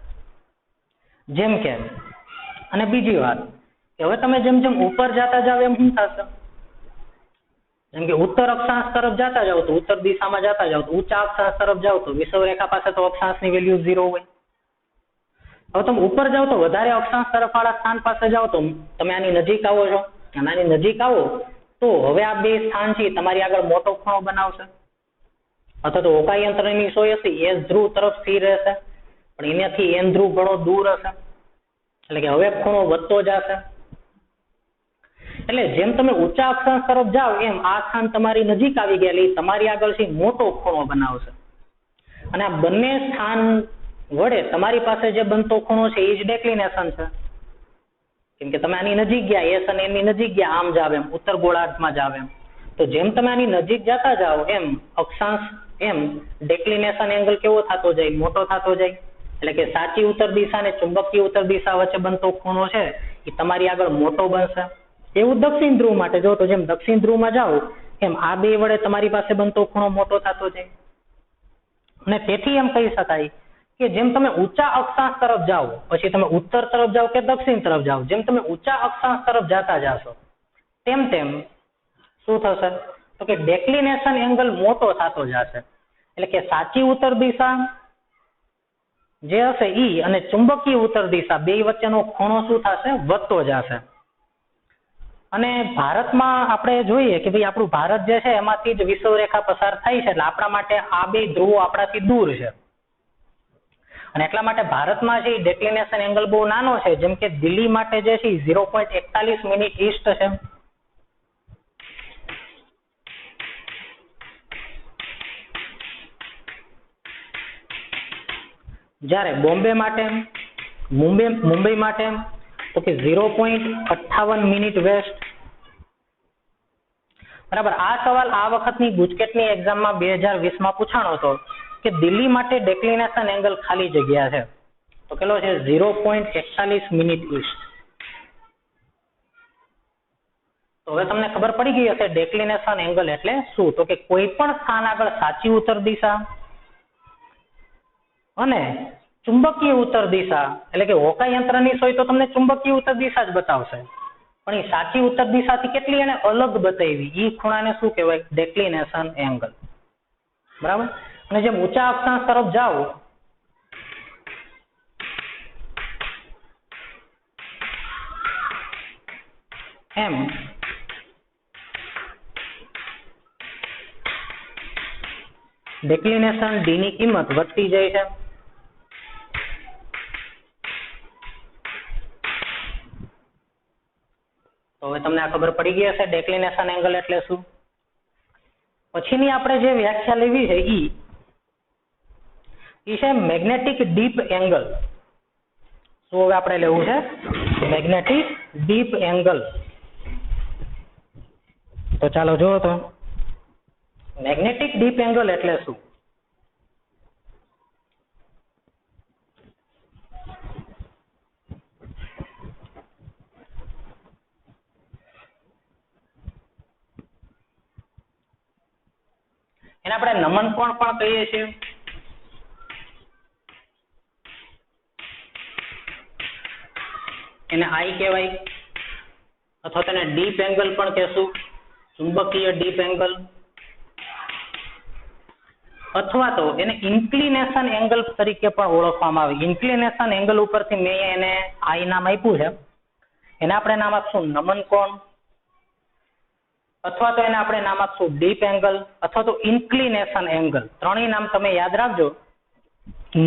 જેમ કે, અને બીજી વાત કે હવે તમે જેમ જેમ ઉપર જતા જાવ એમ શું થશે? જેમ કે ઉત્તર અક્ષાંશ તરફ જતા જાવ તો ઉત્તર દિશામાં જતા જાવ તો ઊંચા અક્ષાંશ તરફ જાવ તો વિષુવરેખા પાસે તો અક્ષાંશની વેલ્યુ 0 હોય. હવે તમે ઉપર જાવ તો વધારે અક્ષાંશ તરફ વાળા સ્થાન પાસે જાવ તો તમે આની નજીક આવો છો, અને આની નજીક આવો તો હવે આ બે સ્થાન છે તમારી આગળ મોટો ખૂણો બનાવશે. અથવા તો હોકાયંત્રની સોય હશે એસ ધ્રુવ તરફ સ્થિર રહેશે, પણ એનાથી એન ધ્રુવ ઘણો દૂર હશે, એટલે કે હવે ખૂણો વધતો જશે. એટલે જેમ તમે ઊંચા અક્ષાંશ તરફ જાઓ એમ આ સ્થાન તમારી નજીક આવી ગયા, એટલે તમારી આગળથી મોટો ખૂણો બનાવશે. અને આ બંને સ્થાન વડે તમારી પાસે જે બનતો ખૂણો છે એ જ ડેક્લિનેશન છે. કેમ કે તમે આની નજીક ગયા, એસ અને એની નજીક ગયા, આમ જાવ એમ ઉત્તર ગોળાર્ધમાં જાવ એમ, તો જેમ તમે આની નજીક જતા જાઓ એમ અક્ષાંશ એમ ડેક્લિનેશન એંગલ કેવો થતો જાય? મોટો થતો જાય. એટલે કે સાચી ઉત્તર દિશા અને ચુંબકીય ઉત્તર દિશા વચ્ચે બનતો ખૂણો છે એ તમારી આગળ મોટો બનશે. એવું દક્ષિણ ધ્રુવ માટે જો, તો જેમ દક્ષિણ ધ્રુવમાં જાઓ એમ આ બે વડે તમારી પાસે બનતો ખૂણો મોટો થતો જાય. અને તેથી એમ કહી શકાય કે જેમ તમે ઊંચા અક્ષાંશ તરફ જાઓ, પછી તમે ઉત્તર તરફ જાઓ કે દક્ષિણ તરફ જાઓ, જેમ તમે ઊંચા અક્ષાંશ તરફ જતા જાશો તેમ તેમ શું થશે? તો કે ડેક્લિનેશન એંગલ મોટો થતો જશે. એટલે કે સાચી ઉત્તર દિશા જે હશે ઈ અને ચુંબકીય ઉત્તર દિશા બે વચ્ચેનો ખૂણો શું થશે? વધતો જશે. અને ભારતમાં આપણે જોઈએ કે ભાઈ આપણું ભારત જે છે એમાંથી જ વિષુવરેખા પસાર થાય છે, એટલે આપણા માટે આ બે ધ્રુવો આપણાથી દૂર છે, અને એટલા માટે ભારતમાં છે ડેક્લિનેશન એંગલ બહુ નાનો છે. જેમ કે દિલ્હી માટે જે છે 0.41 મિનિટ ઈસ્ટ છે, જ્યારે બોમ્બે માટે મુંબઈ માટે તો કે 0.58 મિનિટ વેસ્ટ. બરાબર. આ સવાલ આ વખતની ગુજકેટની એક્ઝામમાં 2020માં પૂછાણો હતો કે દિલ્હી માટે ડેક્લિનેશન એંગલ ખાલી જગ્યા છે તો કેટલો છે? 0.41 મિનિટ ઈસ્ટ. તો હવે તમને ખબર પડી ગઈ હશે ડેક્લિનેશન એંગલ એટલે શું. તો કે કોઈ પણ સ્થાન આગળ સાચી ઉત્તર દિશા અને ચુંબકીય ઉત્તર દિશા, એટલે કે હોકાયંત્રની સોય તો તમને ચુંબકીય ઉત્તર દિશા જ બતાવશે, પણ એ સાચી ઉત્તર દિશાથી કેટલી એને અલગ બતાવી એ ખૂણાને શું કહેવાય? ડેક્લિનેશન એંગલ. બરાબર. અને જેમ ઊંચા અક્ષાંશ તરફ જાઓ એમ ડિક્લિનેશન ડી ની કિંમત વધતી જાય છે. તો હવે તમને આ ખબર પડી ગઈ હશે ડિક્લિનેશન એંગલ એટલે શું. પછીની આપણે જે વ્યાખ્યા લેવી છે ઈ છે મેગ્નેટિક ડીપ એંગલ. શું હવે આપણે લેવું છે? Magnetic deep angle. તો ચાલો જુઓ તો મેગ્નેટિક ડીપ એંગલ એટલે શું. એને આપણે નમન કોણ પણ કહીએ છીએ. એને આઈ કહેવાય અથવા તેને ડીપ એંગલ પણ કહેશું, ચુંબકીય ડીપ એંગલ, અથવા તો એને ઇન્ક્લિનેશન એંગલ તરીકે પણ ઓળખવામાં આવે. ઇન્ક્લિનેશન એંગલ ઉપરથી મેં એને આઈ નામ આપ્યું છે. એને આપણે નામ આપશું નમન કોણ, અથવા તો એને આપણે નામ આપશું ડીપ એંગલ અથવા તો ઇન્ક્લિનેશન એંગલ. ત્રણેય નામ તમે યાદ રાખજો.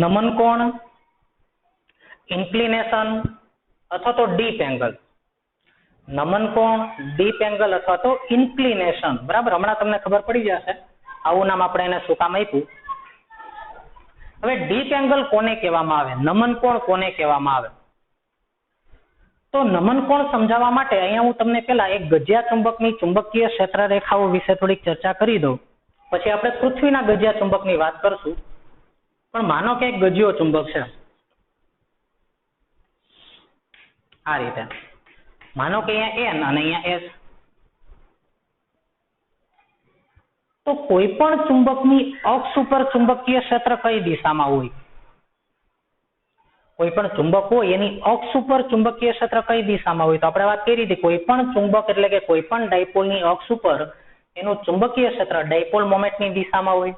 નમન કોણ, ઇન્ક્લિનેશન અથવા તો ડીપ એંગલ. નમન કોણ, ડીપ એંગલ અથવા તો ઇન્ક્લિનેશન. બરાબર, હમણાં તમને ખબર પડી જશે આવું નામ આપણે એને શું કામ આપ્યું. હવે ડીપ એંગલ કોને કહેવામાં આવે, નમન કોણ કોને કહેવામાં આવે? તો નમન કોણ સમજાવવા માટે અહીંયા હું તમને પેલા એક ગજિયા ચુંબકની ચુંબકીય ક્ષેત્ર રેખાઓ વિશે થોડીક ચર્ચા કરી દઉં. પછી આપણે પૃથ્વીના ગજિયા ચુંબકની વાત કરશું. પણ માનો કે એક ગજિયો ચુંબક છે આ રીતે. માનો કે અહીંયા એન અને અહીંયા એસ. તો કોઈ પણ ચુંબકની અક્ષ ઉપર ચુંબકીય ક્ષેત્ર કઈ દિશામાં હોય? કોઈ પણ ચુંબક હોય એની અક્ષ ઉપર ચુંબકીય ક્ષેત્ર કઈ દિશામાં હોય? તો આપણે વાત કરી હતી કોઈ પણ ચુંબક એટલે કે કોઈ પણ ડાયપોલની અક્ષ ઉપર એનું ચુંબકીય ક્ષેત્ર ડાયપોલ મોમેન્ટની દિશામાં હોય.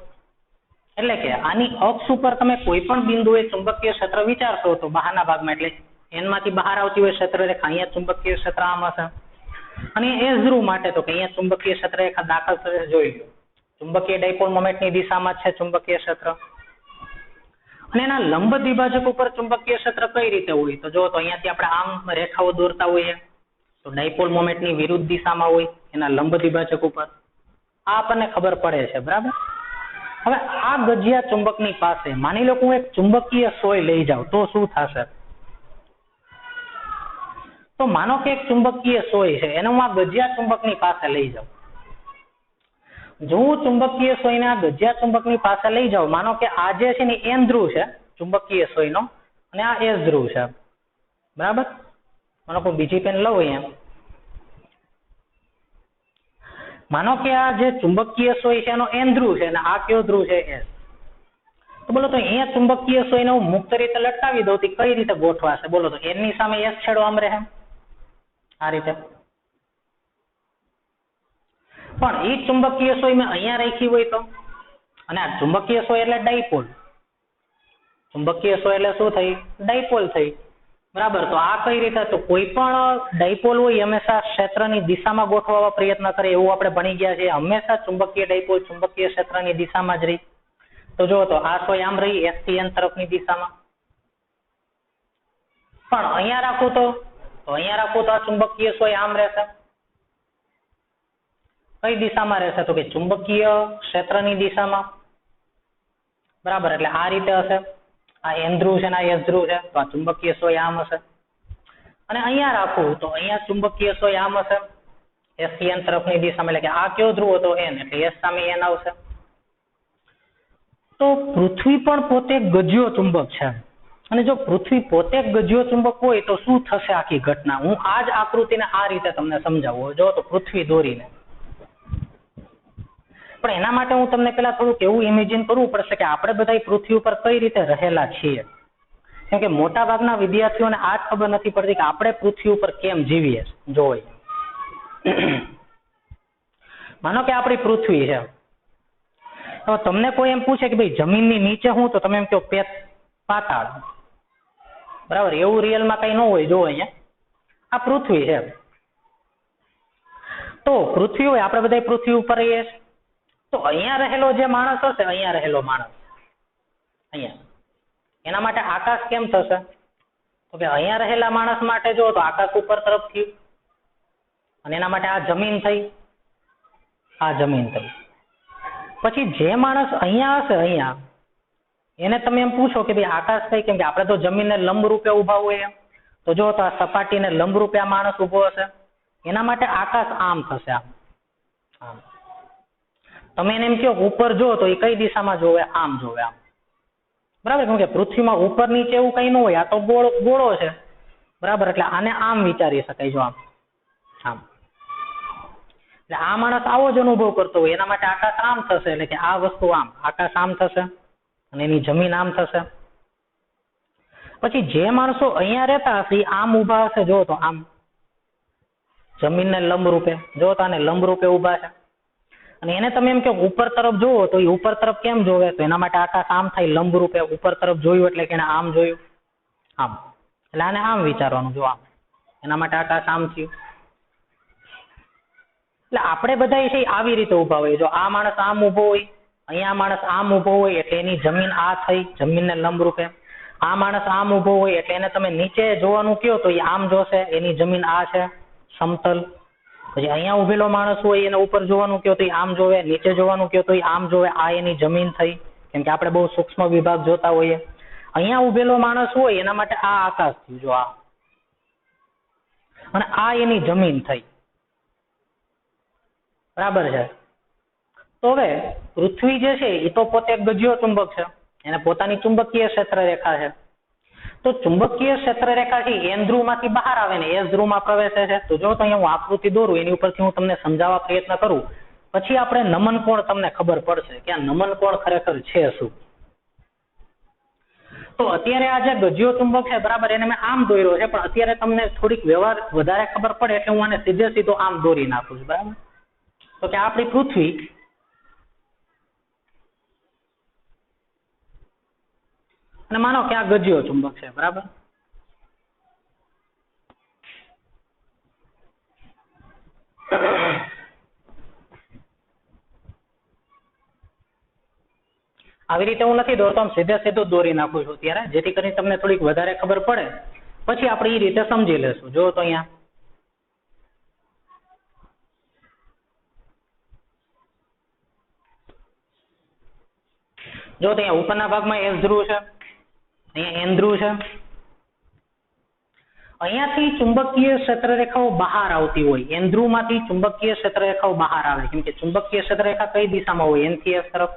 એટલે કે આની અક્ષ ઉપર તમે કોઈ પણ બિંદુએ ચુંબકીય ક્ષેત્ર વિચારશો તો બહારના ભાગમાં એટલે એનમાંથી બહાર આવતી હોય ક્ષેત્ર રેખા, અહીંયા ચુંબકીય ક્ષેત્ર આમ હશે. અને એસ ધ્રુવ માટે તો કે અહીંયા ચુંબકીય ક્ષેત્ર રેખા દાખલ થશે. જોઈ લો ચુંબકીય ડાયપોલ મોમેન્ટની દિશામાં છે ચુંબકીય ક્ષેત્ર. અને એના લંબ દ્વિભાજક ઉપર ચુંબકીય ક્ષેત્ર કઈ રીતે હોય? તો જો તો અહીંયાથી આપણે આમ રેખાઓ દોરતા હોઈએ તો ડાયપોલ મોમેન્ટની વિરુદ્ધ દિશામાં હોય એના લંબ દ્વિભાજક ઉપર. આ આપણને ખબર પડે છે. બરાબર. હવે આ ગજિયા ચુંબકની પાસે માની લો હું એક ચુંબકીય સોય લઈ જાઉં તો શું થશે? તો માનો કે એક ચુંબકીય સોય છે એને હું આ ગજિયા ચુંબકની પાસે લઈ જાઉં. જો હું ચુંબકીય સોયને આ ગજિયા ચુંબકની પાસે લઈ જાઉં, માનો કે આ જે છે ને એન ધ્રુવ છે ચુંબકીય સોયનો અને આ એસ ધ્રુવ છે. બરાબર. માનો કે બીજી પેન લઉં અહીંયા. માનો કે આ જે ચુંબકીય સોય છે એનો એન ધ્રુવ છે અને આ કયો ધ્રુવ છે? એસ. તો બોલો તો અહીંયા ચુંબકીય સોયને હું મુક્ત રીતે લટકાવી દઉં તો કઈ રીતે ગોઠવાશે? બોલો તો એન ની સામે એસ છેડો આમ રહે આ રીતે. પણ એ ચુંબકીય સોય મેં અહીંયા રાખી હોય તો, અને આ ચુંબકીય સોય એટલે ડાયપોલ. ચુંબકીય સોય એટલે શું થઈ? ડાયપોલ થઈ. બરાબર. તો આ કઈ રીતે? તો કોઈ પણ ડાયપોલ હોય હંમેશા ક્ષેત્રની દિશામાં ગોઠવવા પ્રયત્ન કરે એવું આપણે ભણી ગયા છે. હંમેશા ચુંબકીય ડાયપોલ ચુંબકીય ક્ષેત્રની દિશામાં જ રહી. તો જો તો આ સોય આમ રહી એસ થી એન તરફની દિશામાં. પણ અહીંયા રાખું તો અહીંયા રાખું તો આ ચુંબકીય સોય આમ રહેશે. કઈ દિશામાં રહેશે? તો કે ચુંબકીય ક્ષેત્રની દિશામાં. બરાબર. એટલે આ રીતે હશે. આ એન ધ્રુવ છે ને આ એસ ધ્રુવ છે તો આ ચુંબકીય સોય આમ હશે. અને અહીંયા રાખું તો અહીંયા ચુંબકીય સોય આમ હશે એસ થી એન તરફની દિશામાં. એટલે કે આ કયો ધ્રુવ હતો? એન. એટલે એસ સામે એન આવશે. તો પૃથ્વી પણ પોતે ગજિયો ચુંબક છે. અને જો પૃથ્વી પોતે ગજિયો ચુંબક હોય તો શું થશે આખી ઘટના? હું આ જ આકૃતિને આ રીતે તમને સમજાવું. જો તો પૃથ્વી દોરીને. પણ એના માટે હું તમને પેલા થોડુંક એવું ઇમેજિન કરવું પડશે કે આપણે બધા પૃથ્વી ઉપર કઈ રીતે રહેલા છીએ. કેમ કે મોટા ભાગના વિદ્યાર્થીઓને આ જ ખબર નથી પડતી કે આપણે પૃથ્વી ઉપર કેમ જીવીએ. જોઈએ માનો કે આપણી પૃથ્વી છે. હવે તમને કોઈ એમ પૂછે કે ભાઈ જમીનની નીચે હું, તો તમે એમ કહો પાતાળ, બરાબર. એવું રિયલમાં કઈ ન હોય. જો અહીંયા આ પૃથ્વી છે, તો પૃથ્વી હોય, આપણે બધા પૃથ્વી ઉપર રહીએ છીએ, તો અહીંયા રહેલો જે માણસ હશે, અહીંયા રહેલો માણસ અહીંયા, એના માટે આકાશ કેમ થશે? તો કે અહીંયા રહેલા માણસ માટે જો તો આકાશ ઉપર તરફ થયું, અને એના માટે આ જમીન થઈ, આ જમીન થઈ. પછી જે માણસ અહીંયા હશે, અહીંયા એને તમે એમ પૂછો કે ભાઈ આકાશ થઈ કેમ? કે આપણે તો જમીનને લંબ રૂપે ઉભા હોય, તો જો તો આ સપાટીને લંબ રૂપે આ માણસ ઉભો હશે, એના માટે આકાશ આમ થશે, આમ. તમે એને એમ કહો ઉપર જો તો એ કઈ દિશામાં જોવે? આમ જોવે, આમ, બરાબર. કેમ કે પૃથ્વીમાં ઉપર નીચે એવું કઈ ન હોય, આ તો ગોળો છે, બરાબર. એટલે આને આમ વિચારી શકાય, જો આમ, આમ. એટલે આ માણસ આવો જ અનુભવ કરતો હોય, એના માટે આકાશ આમ થશે, એટલે કે આ વસ્તુ આમ, આકાશ આમ થશે અને એની જમીન આમ થશે. પછી જે માણસો અહીંયા રહેતા હશે એ આમ ઉભા હશે, જો તો આમ, જમીનને લંબ રૂપે, જો તો આને લંબ રૂપે ઉભા છે. અને એને તમે એમ કે ઉપર તરફ જોવો, તો એ ઉપર તરફ કેમ જોવે? તો એના માટે આકાશ આમ થાય, લંબ રૂપે ઉપર તરફ જોયું, એટલે કે એને આમ જોયું, આમ. એટલે આને આમ વિચારવાનું, જો આમ, એના માટે આકાશ આમ થયું. એટલે આપણે બધા છે આવી રીતે ઉભા હોય. જો આ માણસ આમ ઉભો હોય, અહીંયા માણસ આમ ઉભો હોય, એટલે એની જમીન આ થઈ, જમીનને લંબ રૂપે. આ માણસ આમ ઉભો હોય, એટલે એને તમે નીચે જોવાનું કહો તો એ આમ જોશે, એની જમીન આ છે, સમતલ. પછી અહીંયા ઉભેલો માણસ હોય, એને ઉપર જોવાનું કહો તો એ આમ જોવે, નીચે જોવાનું કહો તો એ આમ જોવે, આ એની જમીન થઈ. કેમ કે આપણે બહુ સૂક્ષ્મ વિભાગ જોતા હોઈએ. અહીંયા ઉભેલો માણસ હોય, એના માટે આ આકાશ થયું, જો આ, અને આ એની જમીન થઈ, બરાબર છે. તો હવે પૃથ્વી જે છે એ તો પોતે ગજ્યો ચુંબક છે, એને પોતાની ચુંબકીય ક્ષેત્ર રેખા છે. તો ચુંબકીય ક્ષેત્ર રેખા છે એન ધ્રુવમાંથી બહાર આવે ને એસ ધ્રુવમાં પ્રવેશે છે. તો જો તો અહીંયા હું આકૃતિ દોરું, એની ઉપરથી હું તમને સમજાવવા પ્રયત્ન કરું, પછી આપણે નમન કોણ તમને ખબર પડશે કે આ નમન કોણ ખરેખર છે શું. તો અત્યારે આ જે ગજ્યો ચુંબક છે, બરાબર, એને મેં આમ દોર્યો છે, પણ અત્યારે તમને થોડીક વ્યવહાર વધારે ખબર પડે એટલે હું આને સીધો આમ દોરી નાખું છું, બરાબર. તો કે આપણી પૃથ્વી, અને માનો કે આ ગજ્યો ચુંબક છે, બરાબર. આવી રીતે હું નથી દોરતો, આમ સીધું દોરી નાખું છું ત્યારે, જેથી કરીને તમને થોડીક વધારે ખબર પડે, પછી આપણે એ રીતે સમજી લેશું. જો તો અહીંયા જો તો અહીંયા ઉપરના ભાગમાં એસ ધ્રુવ છે, અહીંયા એન ધ્રુવ છે. અહીંયાથી ચુંબકીય ક્ષેત્ર રેખાઓ બહાર આવતી હોય, એન ધ્રુવમાંથી ચુંબકીય ક્ષેત્ર રેખાઓ બહાર આવે, કેમ કે ચુંબકીય ક્ષેત્ર રેખા કઈ દિશામાં હોય? એન થી એસ તરફ.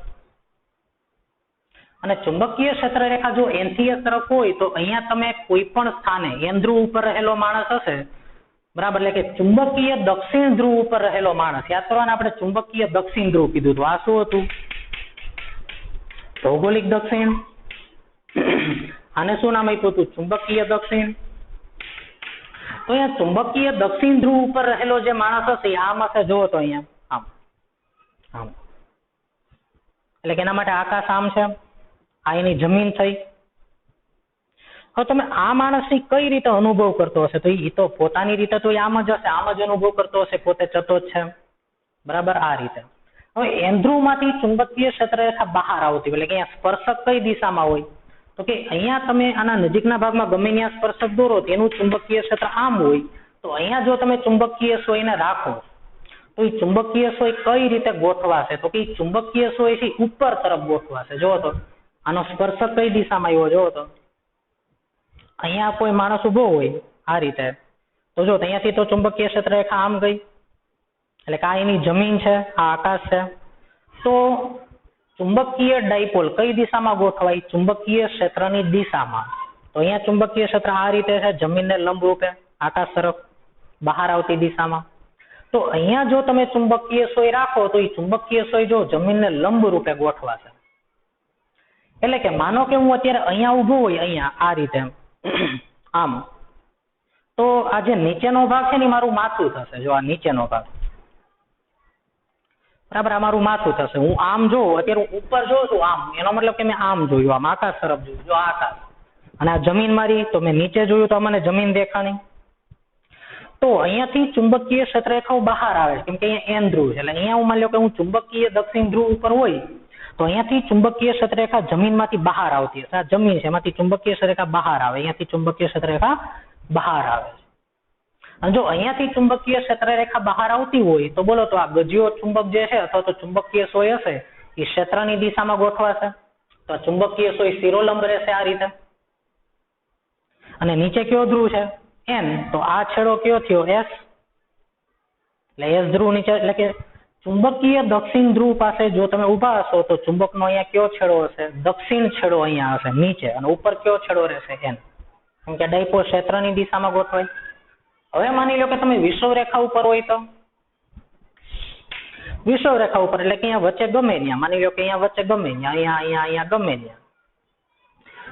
અને ચુંબકીય ક્ષેત્ર રેખા જો એન થી એસ તરફ હોય, તો અહીંયા તમે કોઈ પણ સ્થાને એન ધ્રુવ ઉપર રહેલો માણસ હશે, બરાબર, એટલે કે ચુંબકીય દક્ષિણ ધ્રુવ ઉપર રહેલો માણસ. યાદ કરવાના, આપણે ચુંબકીય દક્ષિણ ધ્રુવ કીધું હતું. આ શું હતું? ભૌગોલિક દક્ષિણ. આને શું નામ આપ્યું હતું? ચુંબકીય દક્ષિણ. તો અહીંયા ચુંબકીય દક્ષિણ ધ્રુવ ઉપર રહેલો જે માણસ હશે આમ હશે, જોવો તો અહીંયા આમ, આમ. એટલે કે એના માટે આકાશ આમ છે, આ એની જમીન થઈ. હવે તમે આ માણસની કઈ રીતે અનુભવ કરતો હશે? તો એ તો પોતાની રીતે તો આમ જ હશે, આમ જ અનુભવ કરતો હશે, પોતે ચતો જ છે, બરાબર, આ રીતે. હવે એન ધ્રુવમાંથી ચુંબકીય ક્ષેત્ર રેખા બહાર આવતી હોય, એટલે કે અહીંયા સ્પર્શક કઈ દિશામાં હોય? તો કે અહીંયા તમે આના નજીકના ભાગમાં ગમે ત્યાં સ્પર્શક દોરો, તેનું ચુંબકીય ક્ષેત્ર આમ હોય, તો અહીંયા જો તમે ચુંબકીય સોયને રાખો, તો એ ચુંબકીય સોય કઈ રીતે ગોઠવાશે? તો કે ચુંબકીય સોય છે ઉપર તરફ ગોઠવાશે. જોવો તો આનો સ્પર્શક કઈ દિશામાં આવ્યો? જોવો તો અહીંયા કોઈ માણસ ઉભો હોય આ રીતે, તો જો અહીંયાથી તો ચુંબકીય ક્ષેત્ર રેખા આમ ગઈ, એટલે કે આ એની જમીન છે, આ આકાશ છે. તો ચુંબકીય ડાયપોલ કઈ દિશામાં ગોઠવાય? ચુંબકીય ક્ષેત્રની દિશામાં. તો અહીંયા ચુંબકીય ક્ષેત્ર આ રીતે છે, જમીનને લંબ રૂપે, આકાશ તરફ બહાર આવતી દિશામાં. તો અહીંયા જો તમે ચુંબકીય સોય રાખો, તો એ ચુંબકીય સોય જો જમીનને લંબ રૂપે ગોઠવાશે. એટલે કે માનો કે હું અત્યારે અહીંયા ઊભો હોય, અહીંયા આ રીતે આમ, તો આ જે નીચેનો ભાગ છે ને મારું માથું થશે. જો આ નીચેનો ભાગ, બરાબર, આ મારું માથું થશે. હું આમ જોઉં, અત્યારે હું ઉપર જોઉં છું આમ, એનો મતલબ કે મેં આમ જોયું, આમ આકાશ તરફ જોયું, જો આ આકાશ. અને આ જમીન મારી, તો મેં નીચે જોયું તો મને જમીન દેખાણી. તો અહીંયાથી ચુંબકીય ક્ષેત્રરેખાઓ બહાર આવે છે, કેમ કે અહીંયા એન ધ્રુવ છે. એટલે અહીંયા હું માની લો કે હું ચુંબકીય દક્ષિણ ધ્રુવ ઉપર હોય, તો અહીંયાથી ચુંબકીય ક્ષેત્રરેખા જમીનમાંથી બહાર આવતી હશે. આ જમીન છે, એમાંથી ચુંબકીય ક્ષેત્રરેખા બહાર આવે, અહીંયાથી ચુંબકીય ક્ષેત્રરેખા બહાર આવે છે. અને જો અહીંયાથી ચુંબકીય ક્ષેત્રરેખા બહાર આવતી હોય તો બોલો, તો આ ગજિયો ચુંબક જે છે અથવા તો ચુંબકીય સોય હશે એ ક્ષેત્રની દિશામાં ગોઠવાશે. તો આ ચુંબકીય સોય શિરોલંબ રહેશે આ રીતે. અને નીચે કયો ધ્રુવ છે? એન. તો આ છેડો કયો થયો? એસ. એટલે એસ ધ્રુવ નીચે, એટલે કે ચુંબકીય દક્ષિણ ધ્રુવ પાસે જો તમે ઉભા હશો તો ચુંબકનો અહીંયા કયો છેડો હશે? દક્ષિણ છેડો અહીંયા હશે નીચે, અને ઉપર કયો છેડો રહેશે? એન. કેમ કે ડાયપોલ ક્ષેત્રની દિશામાં ગોઠવાય. હવે માની લો કે તમે વિષુવરેખા ઉપર હોય, તો વિષુવરેખા ઉપર એટલે કે અહીંયા વચ્ચે ગમે ત્યાં, માની લો કે અહીંયા વચ્ચે ગમે ત્યાં, અહીંયા ગમે ત્યાં,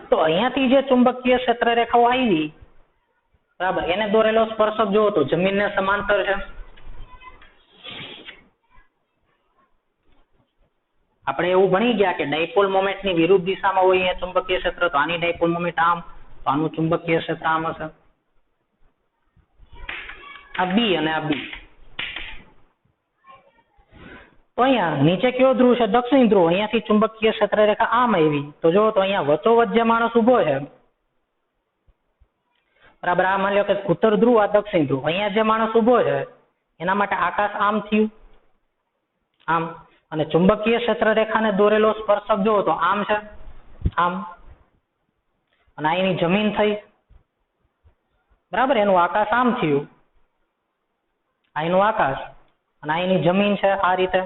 તો અહીંયાથી જે ચુંબકીય ક્ષેત્રરેખાઓ આવી, બરાબર, એને દોરેલો સ્પર્શક જોવો તો જમીનને સમાંતર છે. આપણે એવું ભણી ગયા કે ડાયપોલ મોમેન્ટની વિરુદ્ધ દિશામાં હોય અહીંયા ચુંબકીય ક્ષેત્ર, તો આની ડાયપોલ મોમેન્ટ આમ, તો આનું ચુંબકીય ક્ષેત્ર આમ હશે. આ બી અને આ બી. તો અહીંયા નીચે કયો ધ્રુવ છે? દક્ષિણ ધ્રુવ. અહીંયાથી ચુંબકીય ક્ષેત્રરેખા આમ આવી, તો જો તો અહીંયા વચ્ચોવચ્ચ જે માણસ ઉભો છે, બરાબર, આ માની લો કે ઉત્તર ધ્રુવ, આ દક્ષિણ ધ્રુવ, અહીંયા જે માણસ ઉભો છે એના માટે આકાશ આમ થયું, આમ. અને ચુંબકીય ક્ષેત્રરેખાને દોરેલો સ્પર્શક જોવો તો આમ છે, આમ. અને આ એની જમીન થઈ, બરાબર, એનું આકાશ આમ થયું, આ એનું આકાશ, અને આ એની જમીન છે આ રીતે,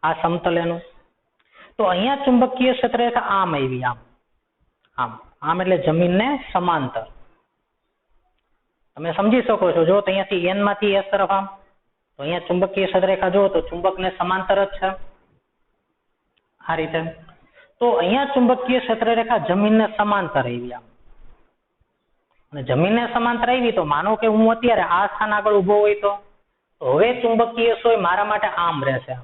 આ સમતલ એનું. તો અહીંયા ચુંબકીય ક્ષેત્રરેખા આમ આવી, આમ આમ આમ, એટલે જમીનને સમાંતર. તમે સમજી શકો છો. જો તો અહીંયાથી એન માંથી એસ તરફ આમ, તો અહીંયા ચુંબકીય ક્ષેત્રરેખા જો તો ચુંબકને સમાંતર જ છે આ રીતે. તો અહીંયા ચુંબકીય ક્ષેત્રરેખા જમીનને સમાંતર આવી આમ. અને જમીનને સમાંતર આવી તો માનો કે હું અત્યારે આ સ્થાન આગળ ઉભો હોય, તો હવે ચુંબકીય સોય મારા માટે આમ રહેશે.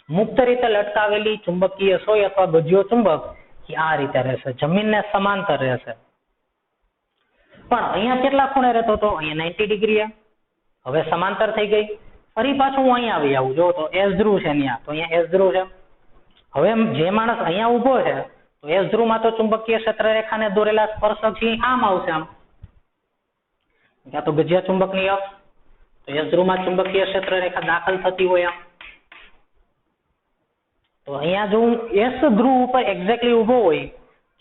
મુક્ત રીતે લટકાવેલી ચુંબકીય સોય અથવા ગજિયો ચુંબક એ આ રીતે રહેશે, જમીનને સમાંતર રહેશે. પણ અહીંયા કેટલા ખૂણે રહેતો હતો? અહીંયા 90 ડિગ્રી. હવે સમાંતર થઈ ગઈ. ફરી પાછું હું અહીંયા આવી આવું, જો તો એસ ધ્રુવ છે ત્યાં, તો અહીંયા એસ ધ્રુવ છે. હવે જે માણસ અહીંયા ઉભો છે તો એસ ધ્રુવમાં તો ચુંબકીય ક્ષેત્રરેખાને દોરેલા સ્પર્શક છે આમ આવશે, આમ. ત્યાં તો ગજિયા ચુંબકની અક્ષ, તો એસ ધ્રુવમાં ચુંબકીય ક્ષેત્રરેખા દાખલ થતી હોય આમ. તો અહીંયા જો હું એસ ધ્રુવ ઉપર એક્ઝેક્ટલી ઉભો હોય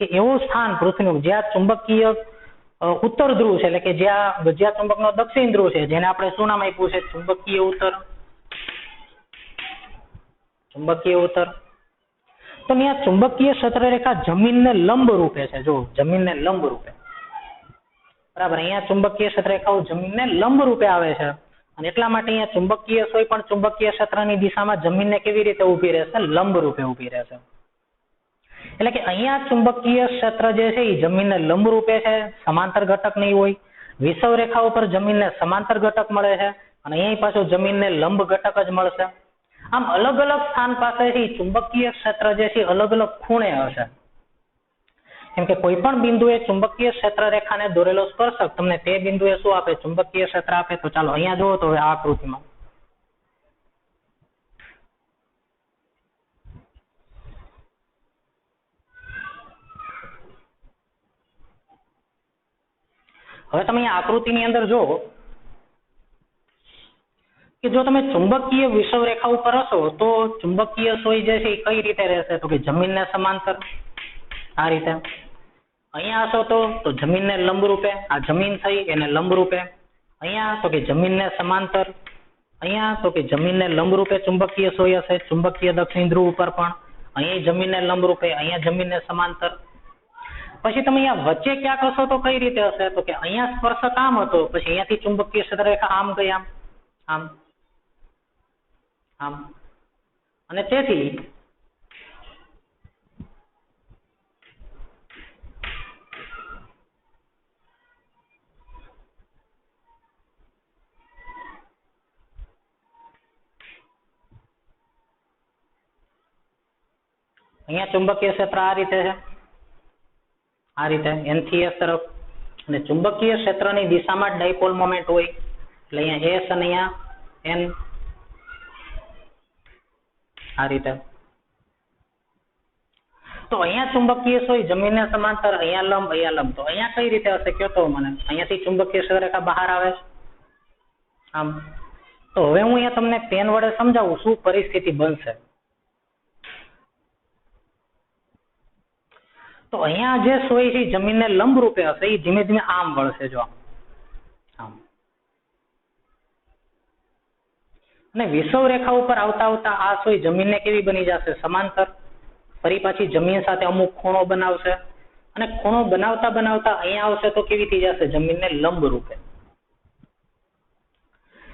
કે એવું સ્થાન પૃથ્વીનું જ્યાં ચુંબકીય ઉત્તર ધ્રુવ છે, એટલે કે જ્યાં ગજિયા ચુંબકનો દક્ષિણ ધ્રુવ છે, જેને આપણે શું નામ આપ્યું છે? ચુંબકીય ઉત્તર. ચુંબકીય ઉત્તર. તો ત્યાં ચુંબકીય ક્ષેત્રરેખા જમીનને લંબ રૂપે છે. જો જમીનને લંબ રૂપે, બરાબર, અહીંયા ચુંબકીય ક્ષેત્રરેખાઓ જમીનને લંબ રૂપે આવે છે. અને એટલા માટે અહીંયા ચુંબકીય સોય પણ ચુંબકીય ક્ષેત્રની દિશામાં જમીનને કેવી રીતે ઊભી રહેશે? લંબ રૂપે ઊભી રહેશે. એટલે કે અહીંયા ચુંબકીય ક્ષેત્ર જે છે એ જમીનને લંબ રૂપે છે, સમાંતર ઘટક નહીં હોય. વિષુવરેખા ઉપર જમીનને સમાંતર ઘટક મળે છે, અને અહીંયા પાછું જમીનને લંબ ઘટક જ મળશે. આમ અલગ અલગ સ્થાન પાસેથી ચુંબકીય ક્ષેત્ર જે છે અલગ અલગ ખૂણે હશે. કેમ કે કોઈ પણ બિંદુએ ચુંબકીય ક્ષેત્રરેખાને દોરેલો સ્પર્શક તમને તે બિંદુએ શું આપે? ચુંબકીય ક્ષેત્ર આપે. તો ચાલો અહીંયા જુઓ તો હવે આ આકૃતિમાં હવે તમે અહીંયા આકૃતિની અંદર જુઓ કે જો તમે ચુંબકીય વિષુવરેખા ઉપર હશો તો ચુંબકીય સોય જે છે એ કઈ રીતે રહેશે? તો કે જમીનને સમાંતર આ રીતે. અહીંયા હશો તો જમીનને લંબ રૂપે, આ જમીન થઈ એને લંબ રૂપે. અહીંયા તો કે જમીનને સમાંતર, અહીંયા તો કે જમીનને લંબ રૂપે ચુંબકીય સોય હશે, ચુંબકીય દક્ષિણ ધ્રુવ ઉપર પણ. અહીંયા જમીનને લંબ રૂપે, અહીંયા જમીનને સમાંતર. પછી તમે અહીંયા વચ્ચે ક્યાંક હશો તો કઈ રીતે હશે? તો કે અહીંયા સ્પર્શક આમ હતો, પછી અહીંયાથી ચુંબકીય ક્ષેત્રરેખા આમ ગઈ, આમ આમ આમ. અને તેથી અહીંયા ચુંબકીય ક્ષેત્ર આ રીતે છે, આ રીતે N થી S તરફ, અને ચુંબકીય ક્ષેત્રની દિશામાં જ ડાયપોલ મોમેન્ટ હોય એટલે અહીંયા S અને અહીંયા N આ રીતે. તો અહીંયા ચુંબકીય સોય જમીનને સમાંતર, અહીંયા લંબ, અહીંયા લંબ. તો અહીંયા કઈ રીતે હશે કયો તો મને? અહીંયાથી ચુંબકીય ક્ષેત્રરેખા બહાર આવે છે આમ. તો હવે હું અહીંયા તમને પેન વડે સમજાવું શું પરિસ્થિતિ બનશે. તો અહીંયા જે સોય છે જમીનને લંબ રૂપે હશે, એ ધીમે ધીમે આમ વળશે, જો આમ. અને વિષુવ રેખા ઉપર આવતા આવતા આ સોય જમીનને કેવી બની જશે? સમાંતર. ફરી પાછી જમીન સાથે અમુક ખૂણો બનાવશે, અને ખૂણો બનાવતા બનાવતા અહીંયા આવશે તો કેવી થઈ જશે? જમીનને લંબ રૂપે.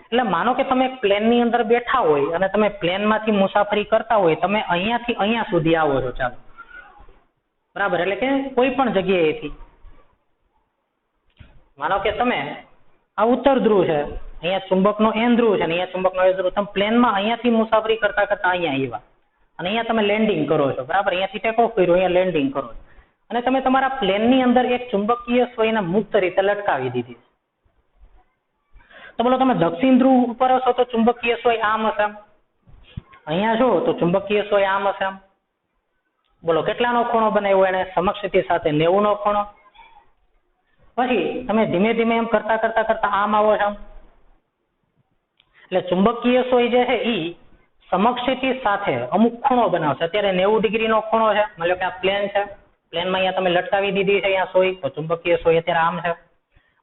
એટલે માનો કે તમે પ્લેન ની અંદર બેઠા હોય અને તમે પ્લેન માંથી મુસાફરી કરતા હોય, તમે અહીંયાથી અહીંયા સુધી આવો છો, ચાલો બરાબર, એટલે કે કોઈ પણ જગ્યાએથી માનો કે તમે આ ઉત્તર ધ્રુવ છે, અહીંયા ચુંબકનો N ધ્રુવ છે, અને અહીંયા ચુંબકનો S ધ્રુવ, તમે પ્લેનમાં અહીંયાથી મુસાફરી કરતા કરતા અહીંયા આવ્યા અને અહીંયા તમે લેન્ડિંગ કરો છો, બરાબર, અહીંયાથી ટેક ઓફ કર્યું, અહીંયા લેન્ડિંગ કરો છો, અને તમે તમારા પ્લેનની અંદર એક ચુંબકીય સોયને મુક્ત રીતે લટકાવી દીધી. તો બોલો તમે દક્ષિણ ધ્રુવ ઉપર હશો તો ચુંબકીય સોય આમ હશે, અહીંયા છો તો ચુંબકીય સોય આમ હશે. બોલો કેટલાનો ખૂણો બનાવ્યો એને? સમક્ષિતિ સાથે 90 નો ખૂણો. પછી તમે ધીમે ધીમે એમ કરતા કરતા કરતા આમ આવો છો, એટલે ચુંબકીય સોય જે છે એ સમક્ષિતિ સાથે અમુક ખૂણો બનાવશે. અત્યારે 90 ડિગ્રીનો ખૂણો છે, મતલબ કે આ પ્લેન છે, પ્લેનમાં અહીંયા તમે લટકાવી દીધી છે અહીંયા સોય, તો ચુંબકીય સોય અત્યારે આમ છે.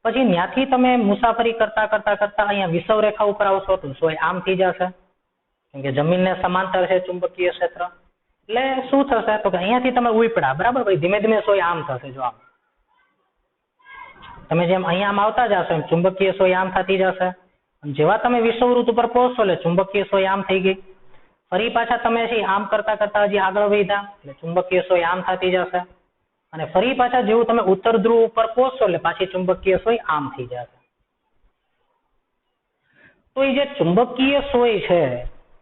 પછી ત્યાંથી તમે મુસાફરી કરતા કરતા કરતા અહીંયા વિષુવ રેખા ઉપર આવશો તો સોય આમ થઈ જશે, કેમ કે જમીનને સમાંતર છે ચુંબકીય ક્ષેત્ર. એટલે શું થશે તો કે અહીંયાથી તમે ઉપડા, બરાબર, ભાઈ ધીમે ધીમે સોય આમ થશે. જો આમ તમે જેમ અહીંયા આવતા જશો એમ ચુંબકીય સોય આમ થતી જશે. જેવા તમે વિષુવવૃત્ત ઉપર પહોંચશો એટલે ચુંબકીય સોય આમ થઈ ગઈ. ફરી પાછા તમે છે આમ કરતા કરતા હજી આગળ વધ્યા એટલે ચુંબકીય સોય આમ થતી જશે, અને ફરી પાછા જેવું તમે ઉત્તર ધ્રુવ ઉપર પહોંચશો એટલે પાછી ચુંબકીય સોય આમ થઈ જશે. તો એ જે ચુંબકીય સોય છે,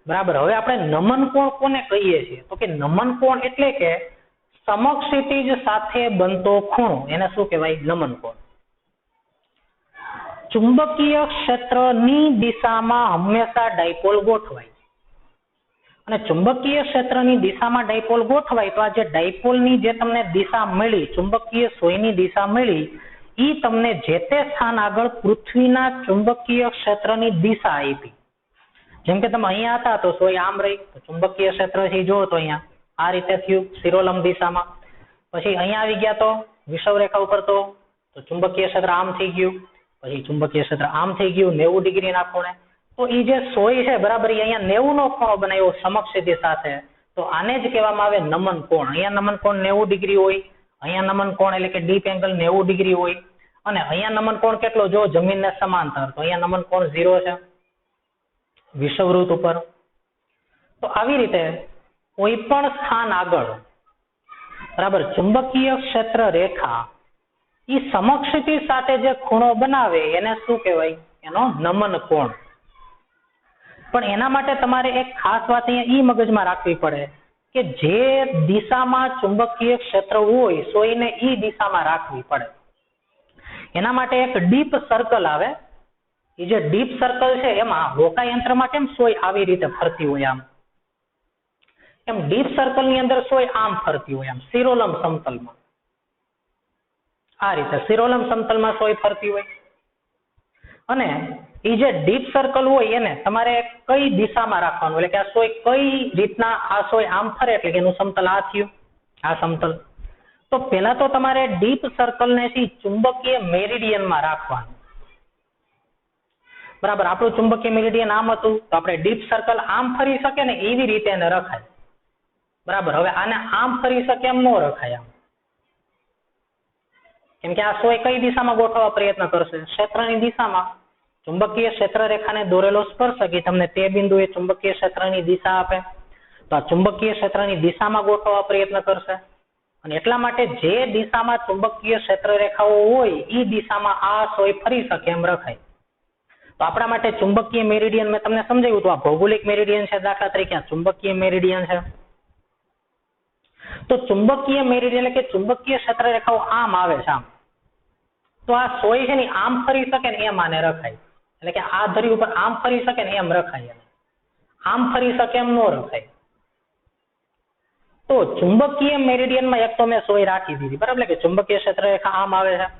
બરાબર, હવે આપણે નમન કોણ કોને કહીએ છીએ? તો કે નમન કોણ એટલે કે સમક્ષિતિજ સાથે બનતો ખૂણો, એને શું કહેવાય? નમન કોણ. ચુંબકીય ક્ષેત્રની દિશામાં હંમેશા ડાયપોલ ગોઠવાય, અને ચુંબકીય ક્ષેત્રની દિશામાં ડાયપોલ ગોઠવાય તો આ જે ડાયપોલની જે તમને દિશા મળી, ચુંબકીય સોયની દિશા મળી, એ તમને જે તે સ્થાન આગળ પૃથ્વીના ચુંબકીય ક્ષેત્રની દિશા આપી. જેમ કે તમે અહીંયા હતા તો સોય આમ રહી, તો ચુંબકીય ક્ષેત્રથી જુઓ તો અહીંયા આ રીતે થયું શિરોલંબ દિશામાં. પછી અહીંયા આવી ગયા તો વિષુવ રેખા ઉપર તો ચુંબકીય ક્ષેત્ર આમ થઈ ગયું, પછી ચુંબકીય ક્ષેત્ર આમ થઈ ગયું 90 ડિગ્રીના ખૂણે. તો એ જે સોય છે, બરાબર, એ અહીંયા 90 નો ખૂણો બનાવ્યો સમક્ષિતિ સાથે, તો આને જ કહેવામાં આવે નમન કોણ. અહીંયા નમન કોણ 90 ડિગ્રી હોય, અહીંયા નમન કોણ એટલે કે ડીપ એંગલ 90 ડિગ્રી હોય, અને અહીંયા નમન કોણ કેટલો? જો જમીનને સમાંતર, તો અહીંયા નમન કોણ 0 છે વિષુવવૃત્ત ઉપર. તો આવી રીતે કોઈ પણ સ્થાન આગળ, બરાબર, ચુંબકીય ક્ષેત્ર રેખા એ સમક્ષિતિ સાથે જે ખૂણો બનાવે એને શું કહેવાય? એનો નમન કોણ. પણ એના માટે તમારે એક ખાસ વાત અહીંયા ઈ મગજમાં રાખવી પડે કે જે દિશામાં ચુંબકીય ક્ષેત્ર હોય સોયને ઈ દિશામાં રાખવી પડે. એના માટે એક ડીપ સર્કલ આવે. એ જે ડીપ સર્કલ છે એમાં હોકાયંત્રમાં કેમ સોય આવી રીતે ફરતી હોય આમ, એમ ડીપ સર્કલ ની અંદર સોય આમ ફરતી હોય, આમ શિરોલંબ સમતલમાં આ રીતે શિરોલંબ સમતલમાં સોય ફરતી હોય. અને એ જે ડીપ સર્કલ હોય એને તમારે કઈ દિશામાં રાખવાનું, એટલે કે આ સોય કઈ રીતના, આ સોય આમ ફરે એટલે કે એનું સમતલ આ થયું, આ સમતલ. તો પહેલા તો તમારે ડીપ સર્કલ ને ચુંબકીય મેરિડિયનમાં રાખવાનું, બરાબર. આપણું ચુંબકીય મેરિડિયન આમ હતું તો આપણે ડીપ સર્કલ આમ ફરી શકે ને એવી રીતે એને રખાય, બરાબર. હવે આને આમ ફરી શકે એમ ન રખાય આમ, કેમ કે આ સોય કઈ દિશામાં ગોઠવવા પ્રયત્ન કરશે? ક્ષેત્રની દિશામાં. ચુંબકીય ક્ષેત્ર રેખાને દોરેલો સ્પર્શક એ તમને તે બિંદુએ ચુંબકીય ક્ષેત્રની દિશા આપે, તો આ ચુંબકીય ક્ષેત્રની દિશામાં ગોઠવવા પ્રયત્ન કરશે. અને એટલા માટે જે દિશામાં ચુંબકીય ક્ષેત્ર રેખાઓ હોય એ દિશામાં આ સોય ફરી શકે એમ રખાય. તો આપણા માટે ચુંબકીય મેરિડિયન મેં તમને સમજાવ્યું, તો આ ભૌગોલિક મેરિડિયન છે, દાખલા તરીકે આ ચુંબકીય મેરિડિયન છે. તો ચુંબકીય મેરિડિયન એટલે કે ચુંબકીય ક્ષેત્ર રેખાઓ આમ આવે છે આમ, તો આ સોય છે ને આમ ફરી શકે ને એમ આને રખાય, એટલે કે આ ધરી ઉપર આમ ફરી શકે ને એમ રખાય, આમ ફરી શકે એમ ન રખાય. તો ચુંબકીય મેરિડિયનમાં એક તો મેં સોય રાખી દીધી, બરાબર, કે ચુંબકીય ક્ષેત્ર રેખા આમ આવે છે.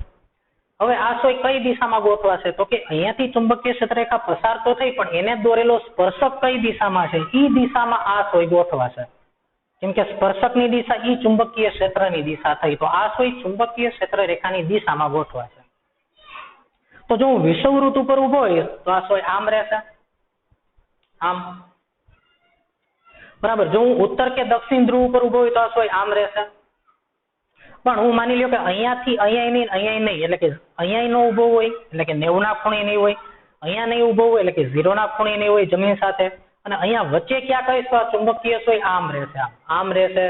હવે આ સોય કઈ દિશામાં ગોઠવાશે, તો કે અહીંયાથી ચુંબકીય ક્ષેત્ર રેખા પસાર તો થઈ, પણ એને દોરેલો સ્પર્શક કઈ દિશામાં છે, ઈ દિશામાં આ સોય ગોઠવાશે. કેમ કે સ્પર્શકની દિશા ઈ ચુંબકીય ક્ષેત્રની દિશા થઈ, તો આ સોય ચુંબકીય ક્ષેત્ર રેખાની દિશામાં ગોઠવાશે. તો જો હું વિષુવવૃત્ત ઉપર ઉભો હોય તો આ સોય આમ રહેશે, આમ, બરાબર. જો હું ઉત્તર કે દક્ષિણ ધ્રુવ ઉપર ઉભો હોય તો આ સોય આમ રહેશે. પણ હું માની લ્યો કે અહીંયાથી અહીંયા નહીં, અહીંયા નહીં, એટલે કે અહીંયા નો ઉભો હોય એટલે કે 90 ના ખૂણે નહીં હોય, અહીંયા નહીં ઉભો હોય એટલે કે 0 ના ખૂણે નહીં હોય જમીન સાથે, અને અહીંયા વચ્ચે ક્યાં કહીશ તો આ ચુંબકીય સોય આમ રહેશે, આમ રહેશે.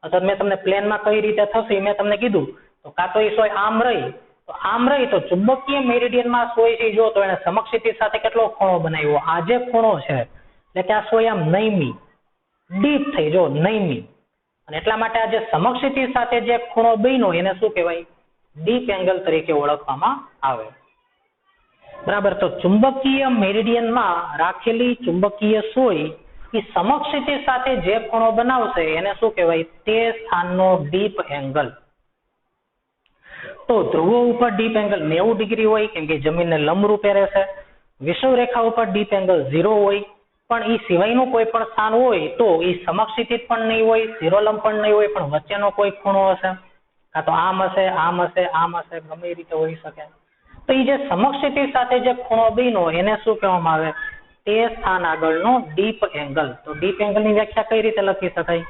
અથવા મેં તમને પ્લેનમાં કઈ રીતે થશે મેં તમને કીધું, તો કાં તો એ સોય આમ રહી, તો આમ રહી તો ચુંબકીય મેરિડિયનમાં સોય છે જો તો એને સમક્ષિતિજ સાથે કેટલો ખૂણો બનાવ્યો, આ જે ખૂણો છે એટલે કે આ સોય આમ નયમી ડીપ થઈ, જો નયમી, અને એટલા માટે આ જે સમક્ષિતિજ સાથે જે ખૂણો બન્યો એને શું કહેવાય, ડીપ એંગલ તરીકે ઓળખવામાં આવે, બરાબર. તો ચુંબકીય મેરિડિયનમાં રાખેલી ચુંબકીય સોય એ સમક્ષિતિજ સાથે જે ખૂણો બનાવશે એને શું કહેવાય, તે સ્થાનનો ડીપ એંગલ. તો ધ્રુવો ઉપર ડીપ એંગલ 90 ડિગ્રી હોય, કેમ કે જમીનને લંબરૂપે રહેશે. વિષુવ રેખા ઉપર ડીપ એંગલ 0 હોય, પણ એ સિવાયનું કોઈ પણ સ્થાન હોય તો એ સમક્ષિતિજ પણ નહીં હોય, શિરોલંબ પણ નહીં હોય, પણ વચ્ચેનો કોઈ ખૂણો હશે, કાં તો આમ હશે, આમ હશે, આમ હશે, ગમે એ રીતે હોઈ શકે. તો એ જે સમક્ષિતિજ સાથે જે ખૂણો બન્યો એને શું કહેવામાં આવે, તે સ્થાન આગળનો ડીપ એંગલ. તો ડીપ એંગલની વ્યાખ્યા કઈ રીતે લખી શકાય,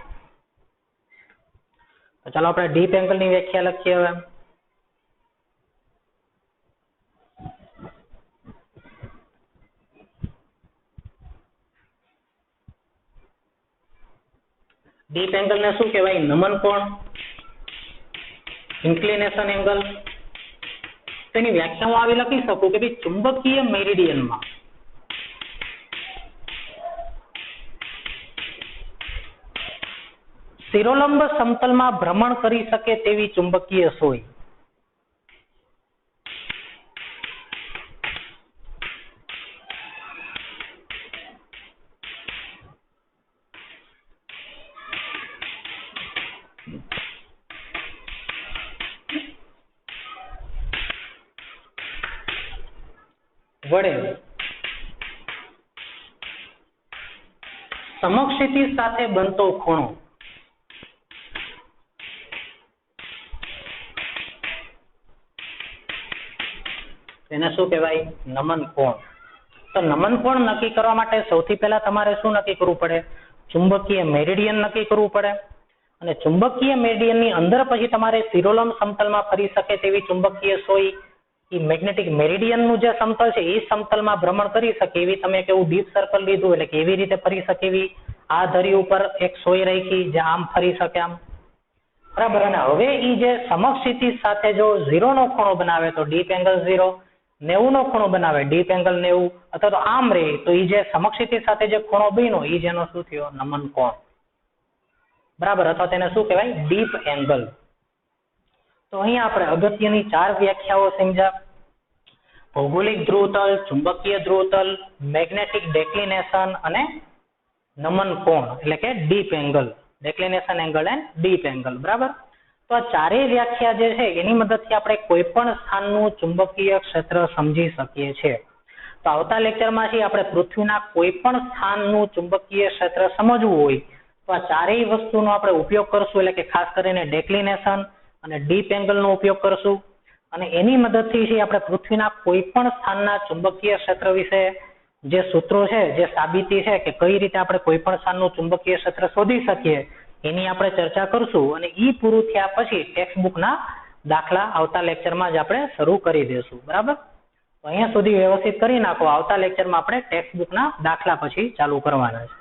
તો ચાલો આપણે ડીપ એંગલની વ્યાખ્યા લખીએ. હવે ડીપ એંગલ ને શું કહેવાય, નમન કોણ, ઇન્ક્લિનેશન એંગલ. તેની વ્યાખ્યા હું આવી લખી શકું કે ભાઈ ચુંબકીય મેરિડિયનમાં શિરોલંબ સમતલમાં ભ્રમણ કરી શકે તેવી ચુંબકીય સોય. વડે સમક્ષિતિજ સાથે બનતો ખૂણો. એને શું કહેવાય, નમન કોણ. તો નમન કોણ નક્કી કરવા માટે સૌથી પહેલા તમારે શું નક્કી કરવું પડે, ચુંબકીય મેરિડિયન નક્કી કરવું પડે, અને ચુંબકીય મેરિડિયનની અંદર પછી તમારે શિરોલંબ સમતલમાં ફરી શકે તેવી ચુંબકીય સોય, એ મેગ્નેટિક મેરિડિયનનું જે સમતલ છે એ સમતલમાં ભ્રમણ કરી શકે એવી તમે કેવું ડીપ સર્કલ લીધું, એટલે કેવી રીતે ફરી શકે એવી આ ધરી ઉપર એક સોય રાખી જે આમ ફરી શકે આમ, બરાબર. અને હવે એ જે સમક્ષિતિજ સાથે જો 0 નો ખૂણો બનાવે તો ડીપ એંગલ 0, 90 નો ખૂણો બનાવે ડીપ એંગલ 90, અથવા તો આમ રહે તો એ જે સમક્ષિતિજ સાથે જે ખૂણો બન્યો એ જેનો શું થયો, નમન કોણ, બરાબર, અથવા તેને શું કહેવાય, ડીપ એંગલ. તો અહીંયા આપણે અગત્યની 4 વ્યાખ્યાઓ સમજ્યા. ભૌગોલિક ધ્રુવતલ, ચુંબકીય ધ્રુવતલ, મેગ્નેટિક ડેક્લિનેશન અને નમન કોણ એટલે કે dip angle, declination angle and dip angle, બરાબર. તો આ 4 વ્યાખ્યા જે છે એની મદદથી આપણે કોઈ પણ સ્થાનનું ચુંબકીય ક્ષેત્ર સમજી શકીએ છીએ. તો આવતા લેક્ચરમાં આપણે પૃથ્વીના કોઈ પણ સ્થાનનું ચુંબકીય ક્ષેત્ર સમજવું હોય તો આ 4 વસ્તુનો આપણે ઉપયોગ કરશું, એટલે કે ખાસ કરીને ડેક્લિનેશન અને ડીપ એંગલનો ઉપયોગ કરશું, અને એની મદદથી આપણે પૃથ્વીના કોઈ પણ સ્થાનના ચુંબકીય ક્ષેત્ર વિશે જે સૂત્રો છે, જે સાબિતી છે કે કઈ રીતે આપણે કોઈ પણ સ્થાનનું ચુંબકીય ક્ષેત્ર શોધી શકીએ એની આપણે ચર્ચા કરશું. અને ઈ પૂરું થયા પછી ટેક્સ્ટ બુકના દાખલા આવતા લેક્ચરમાં જ આપણે શરૂ કરી દઈશું, બરાબર. તો અહીંયા સુધી વ્યવસ્થિત કરી નાખો, આવતા લેક્ચરમાં આપણે ટેક્સ્ટ બુકના દાખલા પછી ચાલુ કરવાના છે.